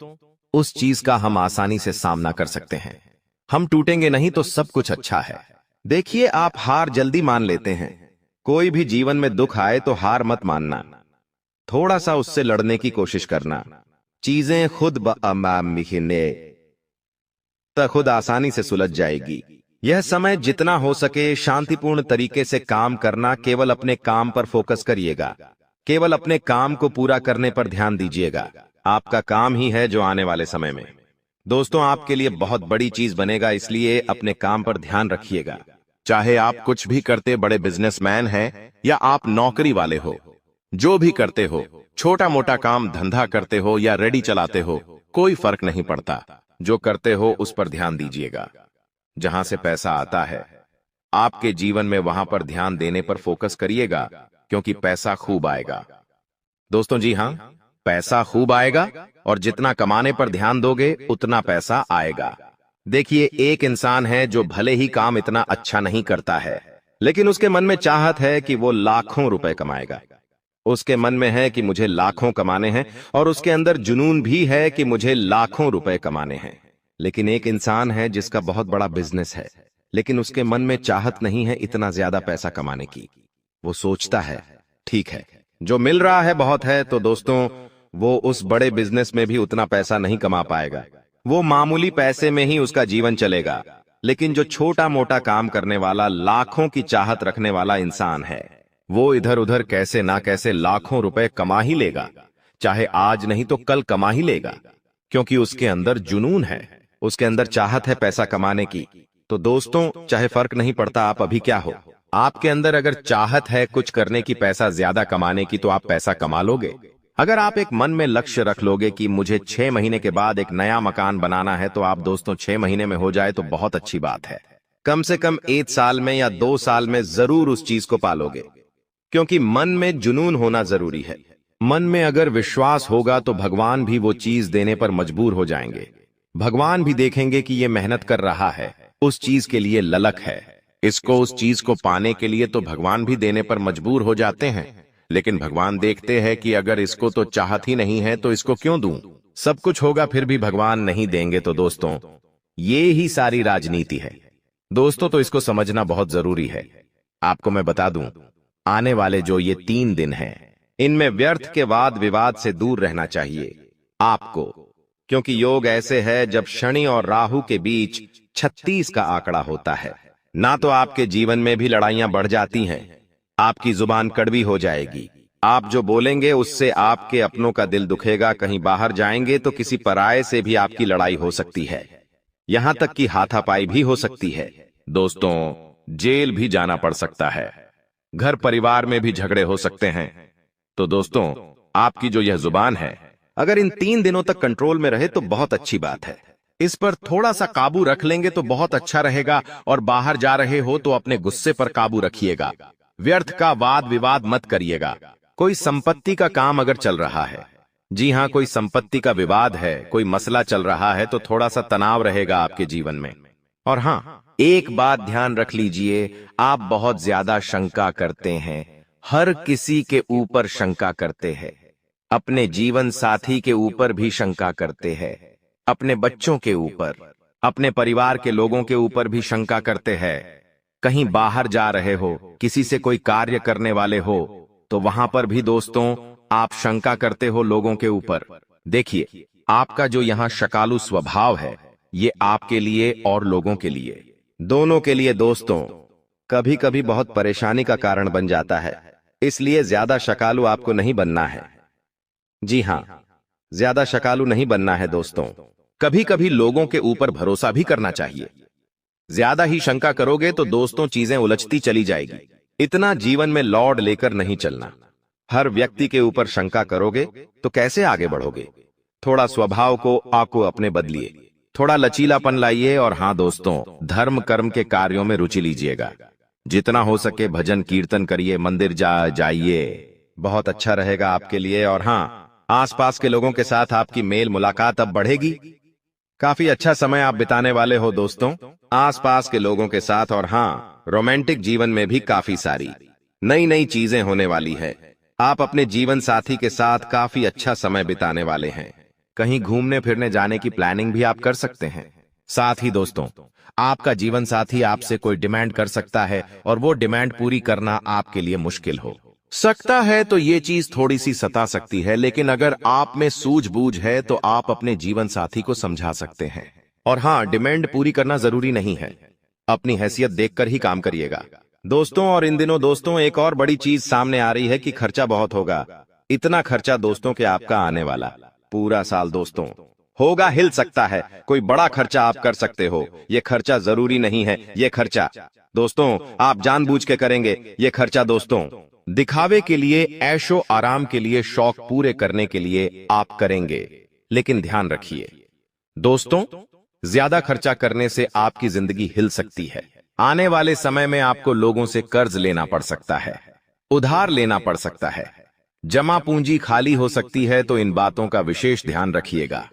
उस चीज का हम आसानी से सामना कर सकते हैं। हम टूटेंगे नहीं तो सब कुछ अच्छा है। देखिए, आप हार जल्दी मान लेते हैं। कोई भी जीवन में दुख आए तो हार मत मानना, थोड़ा सा उससे लड़ने की कोशिश करना। चीजें खुद आसानी से सुलझ जाएगी। यह समय जितना हो सके शांतिपूर्ण तरीके से काम करना, केवल अपने काम पर फोकस करिएगा, केवल अपने काम को पूरा करने पर ध्यान दीजिएगा। आपका काम ही है जो आने वाले समय में दोस्तों आपके लिए बहुत बड़ी चीज बनेगा, इसलिए अपने काम पर ध्यान रखिएगा। चाहे आप कुछ भी करते बड़े बिजनेसमैन हैं या आप नौकरी वाले हो, जो भी करते हो, छोटा मोटा काम धंधा करते हो या रेडी चलाते हो, कोई फर्क नहीं पड़ता। जो करते हो उस पर ध्यान दीजिएगा। जहां से पैसा आता है आपके जीवन में, वहां पर ध्यान देने पर फोकस करिएगा, क्योंकि पैसा खूब आएगा। दोस्तों जी हां, पैसा खूब आएगा, और जितना कमाने पर ध्यान दोगे उतना पैसा आएगा। देखिए, एक इंसान है जो भले ही काम इतना अच्छा नहीं करता है, लेकिन उसके मन में चाहत है कि वो लाखों रुपए कमाएगा। उसके मन में है कि मुझे लाखों कमाने हैं, और उसके अंदर जुनून भी है कि मुझे लाखों रुपए कमाने हैं। लेकिन एक इंसान है जिसका बहुत बड़ा बिजनेस है, लेकिन उसके मन में चाहत नहीं है इतना ज्यादा पैसा कमाने की। वो सोचता है, ठीक है, जो मिल रहा है बहुत है, तो दोस्तों वो उस बड़े बिजनेस में भी उतना पैसा नहीं कमा पाएगा। वो मामूली पैसे में ही उसका जीवन चलेगा। लेकिन जो छोटा मोटा काम करने वाला, लाखों की चाहत रखने वाला इंसान है, वो इधर उधर कैसे ना कैसे लाखों रुपए कमा ही लेगा। चाहे आज नहीं तो कल कमा ही लेगा, क्योंकि उसके अंदर जुनून है, उसके अंदर चाहत है पैसा कमाने की। तो दोस्तों, चाहे फर्क नहीं पड़ता आप अभी क्या हो, आपके अंदर अगर चाहत है कुछ करने की, पैसा ज्यादा कमाने की, तो आप पैसा कमा लोगे। अगर आप एक मन में लक्ष्य रख लोगे कि मुझे 6 महीने के बाद एक नया मकान बनाना है, तो आप दोस्तों 6 महीने में हो जाए तो बहुत अच्छी बात है। कम से कम 1 साल में या 2 साल में जरूर उस चीज को पालोगे, क्योंकि मन में जुनून होना जरूरी है। मन में अगर विश्वास होगा तो भगवान भी वो चीज देने पर मजबूर हो जाएंगे। भगवान भी देखेंगे कि ये मेहनत कर रहा है, उस चीज के लिए ललक है, इसको उस चीज को पाने के लिए, तो भगवान भी देने पर मजबूर हो जाते हैं। लेकिन भगवान देखते हैं कि अगर इसको तो चाहत ही नहीं है तो इसको क्यों दूं? सब कुछ होगा फिर भी भगवान नहीं देंगे। तो दोस्तों, ये ही सारी राजनीति है दोस्तों, तो इसको समझना बहुत जरूरी है। आपको मैं बता दूं, आने वाले जो ये 3 दिन हैं, इनमें व्यर्थ के वाद विवाद से दूर रहना चाहिए आपको, क्योंकि योग ऐसे है जब शनि और राहु के बीच 36 का आंकड़ा होता है। ना तो आपके जीवन में भी लड़ाइयां बढ़ जाती हैं, आपकी जुबान कड़वी हो जाएगी, आप जो बोलेंगे उससे आपके अपनों का दिल दुखेगा। कहीं बाहर जाएंगे तो किसी पराये से भी आपकी लड़ाई हो सकती है, यहां तक कि हाथापाई भी हो सकती है। दोस्तों, जेल भी जाना पड़ सकता है, घर परिवार में भी झगड़े हो सकते हैं। तो दोस्तों, आपकी जो यह जुबान है, अगर इन 3 दिनों तक कंट्रोल में रहे तो बहुत अच्छी बात है। इस पर थोड़ा सा काबू रख लेंगे तो बहुत अच्छा रहेगा। और बाहर जा रहे हो तो अपने गुस्से पर काबू रखिएगा। व्यर्थ का वाद विवाद मत करिएगा। कोई संपत्ति का काम अगर चल रहा है, जी हाँ, कोई संपत्ति का विवाद है, कोई मसला चल रहा है, तो थोड़ा सा तनाव रहेगा आपके जीवन में। और हाँ, एक बात ध्यान रख लीजिए, आप बहुत ज्यादा शंका करते हैं, हर किसी के ऊपर शंका करते हैं, अपने जीवन साथी के ऊपर भी शंका करते हैं, अपने बच्चों के ऊपर, अपने परिवार के लोगों के ऊपर भी शंका करते हैं। कहीं बाहर जा रहे हो, किसी से कोई कार्य करने वाले हो, तो वहां पर भी दोस्तों आप शंका करते हो लोगों के ऊपर। देखिए, आपका जो यहाँ शकालू स्वभाव है, ये आपके लिए और लोगों के लिए, दोनों के लिए दोस्तों, कभी कभी बहुत परेशानी का कारण बन जाता है। इसलिए ज्यादा शकालू आपको नहीं बनना है। जी हाँ, ज्यादा शकालू नहीं बनना है दोस्तों। कभी कभी लोगों के ऊपर भरोसा भी करना चाहिए। ज्यादा ही शंका करोगे तो दोस्तों चीजें उलझती चली जाएगी। इतना जीवन में लौड लेकर नहीं चलना। हर व्यक्ति के ऊपर शंका करोगे तो कैसे आगे बढ़ोगे? थोड़ा स्वभाव को आको अपने बदलिए, थोड़ा लचीलापन लाइए। और हाँ दोस्तों, धर्म कर्म के कार्यों में रुचि लीजिएगा। जितना हो सके भजन कीर्तन करिए, मंदिर जाइए, बहुत अच्छा रहेगा आपके लिए। और हाँ, आसपास के लोगों के साथ आपकी मेल मुलाकात अब बढ़ेगी। काफी अच्छा समय आप बिताने वाले हो दोस्तों, आसपास के लोगों के साथ। और हाँ, रोमांटिक जीवन में भी काफी सारी नई नई चीजें होने वाली है। आप अपने जीवन साथी के साथ काफी अच्छा समय बिताने वाले हैं। कहीं घूमने फिरने जाने की प्लानिंग भी आप कर सकते हैं। साथ ही दोस्तों, आपका जीवन साथी आपसे कोई डिमांड कर सकता है और वो डिमांड पूरी करना आपके लिए मुश्किल हो सकता है। तो ये चीज थोड़ी सी सता सकती है, लेकिन अगर आप में सूझबूझ है तो आप अपने जीवन साथी को समझा सकते हैं। और हाँ, डिमांड पूरी करना जरूरी नहीं है, अपनी हैसियत देखकर ही काम करिएगा दोस्तों। और इन दिनों दोस्तों एक और बड़ी चीज सामने आ रही है कि खर्चा बहुत होगा। इतना खर्चा दोस्तों के आपका आने वाला पूरा साल दोस्तों होगा, हिल सकता है। कोई बड़ा खर्चा आप कर सकते हो, ये खर्चा जरूरी नहीं है। ये खर्चा दोस्तों आप जानबूझ के करेंगे। ये खर्चा दोस्तों दिखावे के लिए, ऐशो आराम के लिए, शौक पूरे करने के लिए आप करेंगे। लेकिन ध्यान रखिए दोस्तों, ज्यादा खर्चा करने से आपकी जिंदगी हिल सकती है। आने वाले समय में आपको लोगों से कर्ज लेना पड़ सकता है, उधार लेना पड़ सकता है, जमा पूंजी खाली हो सकती है। तो इन बातों का विशेष ध्यान रखिएगा।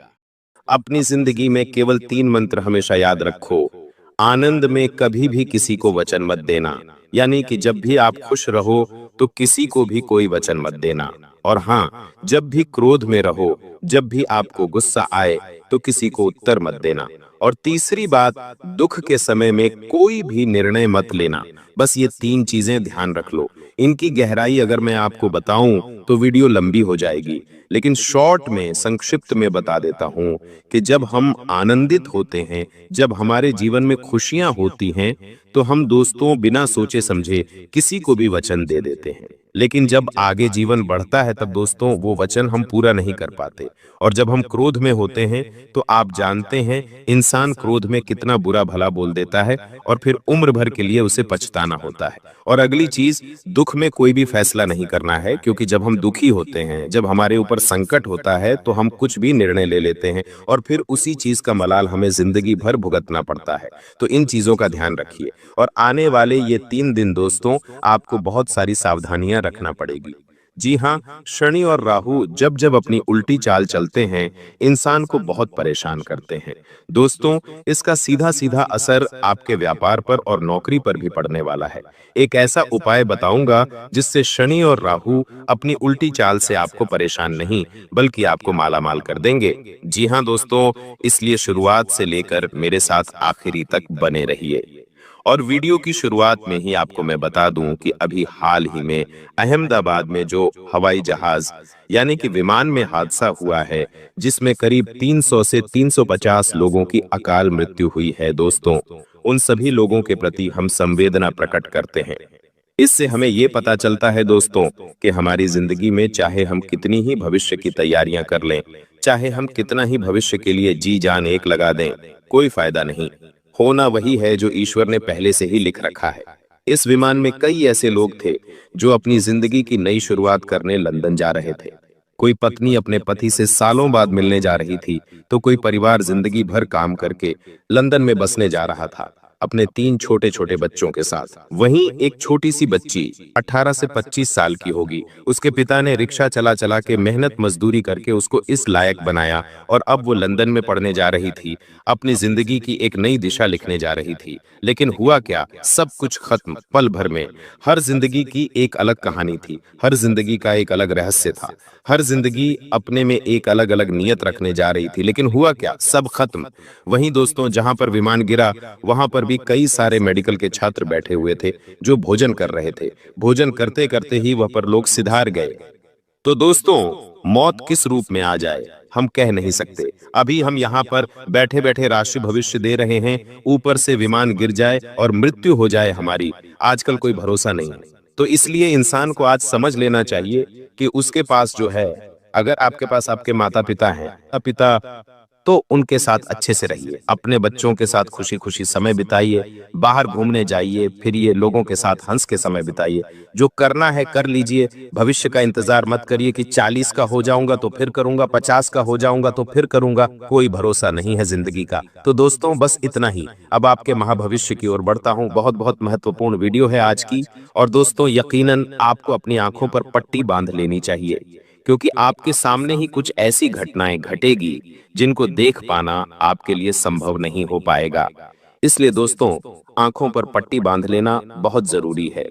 अपनी जिंदगी में केवल 3 मंत्र हमेशा याद रखो। आनंद में कभी भी किसी को वचन मत देना, यानी कि जब भी आप खुश रहो तो किसी को भी कोई वचन मत देना। और हाँ, जब भी क्रोध में रहो, जब भी आपको गुस्सा आए तो किसी को उत्तर मत देना। और तीसरी बात, दुख के समय में कोई भी निर्णय मत लेना। बस ये 3 चीजें ध्यान रख लो। इनकी गहराई अगर मैं आपको बताऊं तो वीडियो लंबी हो जाएगी, लेकिन शॉर्ट में, संक्षिप्त में बता देता हूं कि जब हम आनंदित होते हैं, जब हमारे जीवन में खुशियां होती हैं, तो हम दोस्तों बिना सोचे समझे किसी को भी वचन दे देते हैं। लेकिन जब आगे जीवन बढ़ता है तब दोस्तों वो वचन हम पूरा नहीं कर पाते। और जब हम क्रोध में होते हैं तो आप जानते हैं इंसान क्रोध में कितना बुरा भला बोल देता है और फिर उम्र भर के लिए उसे पछताना होता है। और अगली चीज, दुख में कोई भी फैसला नहीं करना है, क्योंकि जब हम दुखी होते हैं, जब हमारे ऊपर संकट होता है तो हम कुछ भी निर्णय ले लेते हैं और फिर उसी चीज का मलाल हमें जिंदगी भर भुगतना पड़ता है। तो इन चीजों का ध्यान रखिए। और आने वाले ये 3 दिन दोस्तों आपको बहुत सारी सावधानियां रखना पड़ेगी। जी हाँ, शनि और राहु जब जब अपनी उल्टी चाल चलते हैं, इंसान को बहुत परेशान करते हैं। दोस्तों, इसका सीधा सीधा असर आपके व्यापार पर और नौकरी पर भी पड़ने वाला है। एक ऐसा उपाय बताऊंगा जिससे शनि और राहु अपनी उल्टी चाल से आपको परेशान नहीं बल्कि आपको मालामाल कर देंगे। जी हाँ दोस्तों, इसलिए शुरुआत से लेकर मेरे साथ आखिरी तक बने रहिए। और वीडियो की शुरुआत में ही आपको मैं बता दूं कि अभी हाल ही में अहमदाबाद में जो हवाई जहाज यानी कि विमान में हादसा हुआ है, जिसमें करीब 300 से 350 लोगों की अकाल मृत्यु हुई है दोस्तों, उन सभी लोगों के प्रति हम संवेदना प्रकट करते हैं। इससे हमें ये पता चलता है दोस्तों कि हमारी जिंदगी में चाहे हम कितनी ही भविष्य की तैयारियां कर लें, चाहे हम कितना ही भविष्य के लिए जी जान एक लगा दें, कोई फायदा नहीं। होना वही है जो ईश्वर ने पहले से ही लिख रखा है। इस विमान में कई ऐसे लोग थे जो अपनी जिंदगी की नई शुरुआत करने लंदन जा रहे थे। कोई पत्नी अपने पति से सालों बाद मिलने जा रही थी, तो कोई परिवार जिंदगी भर काम करके लंदन में बसने जा रहा था अपने 3 छोटे छोटे बच्चों के साथ। वहीं एक छोटी सी बच्ची 18 से 25 साल की होगी। उसके पिता ने रिक्शा चला चला के मेहनत मजदूरी करके उसको इस लायक बनाया और अब वो लंदन में पढ़ने जा रही थी, अपनी जिंदगी की एक नई दिशा लिखने जा रही थी। लेकिन हुआ क्या, सब कुछ खत्म पल भर में। हर जिंदगी की एक अलग कहानी थी, हर जिंदगी का एक अलग रहस्य था, हर जिंदगी अपने में एक अलग अलग नियत रखने जा रही थी। लेकिन हुआ क्या, सब खत्म। वहीं दोस्तों, जहां पर विमान गिरा वहां पर भी कई सारे मेडिकल के छात्र बैठे हुए थे जो भोजन कर रहे थे। भोजन करते करते ही वह पर लोग सिधार गए। तो दोस्तों, मौत किस रूप में आ जाए हम कह नहीं सकते। अभी हम यहाँ पर बैठे बैठे राष्ट्रीय भविष्य दे रहे हैं, ऊपर से विमान गिर जाए और मृत्यु हो जाए हमारी, आजकल कोई भरोसा नहीं। तो इसलिए इंसान को आज समझ लेना चाहिए कि उसके पास जो है, अगर आपके पास आपके माता पिता हैं, पिता, तो उनके साथ अच्छे से रहिए, अपने बच्चों के साथ खुशी खुशी समय बिताइए, बाहर घूमने जाइए, फिरिए, लोगों के साथ हंस के समय बिताइए। जो करना है कर लीजिए, भविष्य का इंतजार मत करिए कि 40 का हो जाऊंगा तो फिर करूंगा, 50 का हो जाऊंगा तो फिर करूंगा। कोई भरोसा नहीं है जिंदगी का। तो दोस्तों, बस इतना ही। अब आपके महाभविष्य की ओर बढ़ता हूं। बहुत बहुत महत्वपूर्ण वीडियो है आज की। और दोस्तों, यकीनन आपको अपनी आंखों पर पट्टी बांध लेनी चाहिए, क्योंकि आपके सामने ही कुछ ऐसी घटनाएं घटेगी जिनको देख पाना आपके लिए संभव नहीं हो पाएगा। इसलिए दोस्तों, आंखों पर पट्टी बांध लेना बहुत जरूरी है।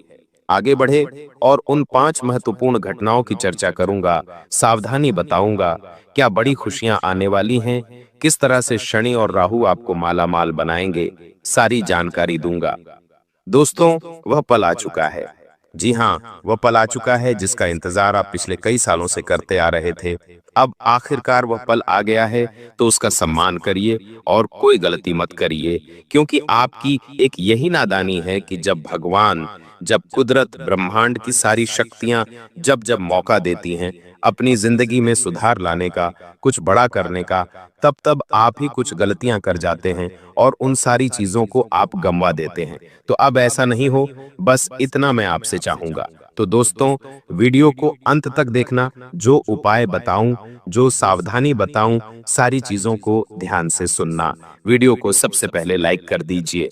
आगे बढ़े और उन 5 महत्वपूर्ण घटनाओं की चर्चा करूंगा, सावधानी बताऊंगा, क्या बड़ी खुशियां आने वाली हैं, किस तरह से शनि और राहु आपको मालामाल बनाएंगे, सारी जानकारी दूंगा। दोस्तों, वह पल आ चुका है। जी हाँ, वह पल आ चुका है जिसका इंतजार आप पिछले कई सालों से करते आ रहे थे। अब आखिरकार वह पल आ गया है, तो उसका सम्मान करिए और कोई गलती मत करिए, क्योंकि आपकी एक यही नादानी है कि जब भगवान, जब कुदरत, ब्रह्मांड की सारी शक्तियां जब जब मौका देती हैं अपनी जिंदगी में सुधार लाने का, कुछ बड़ा करने का, तब तब आप ही कुछ गलतियां कर जाते हैं और उन सारी चीजों को आप गंवा देते हैं। तो अब ऐसा नहीं हो, बस इतना मैं आपसे चाहूंगा। तो दोस्तों, वीडियो को अंत तक देखना, जो उपाय बताऊं, जो सावधानी बताऊं, सारी चीजों को ध्यान से सुनना। वीडियो को सबसे पहले लाइक कर दीजिए।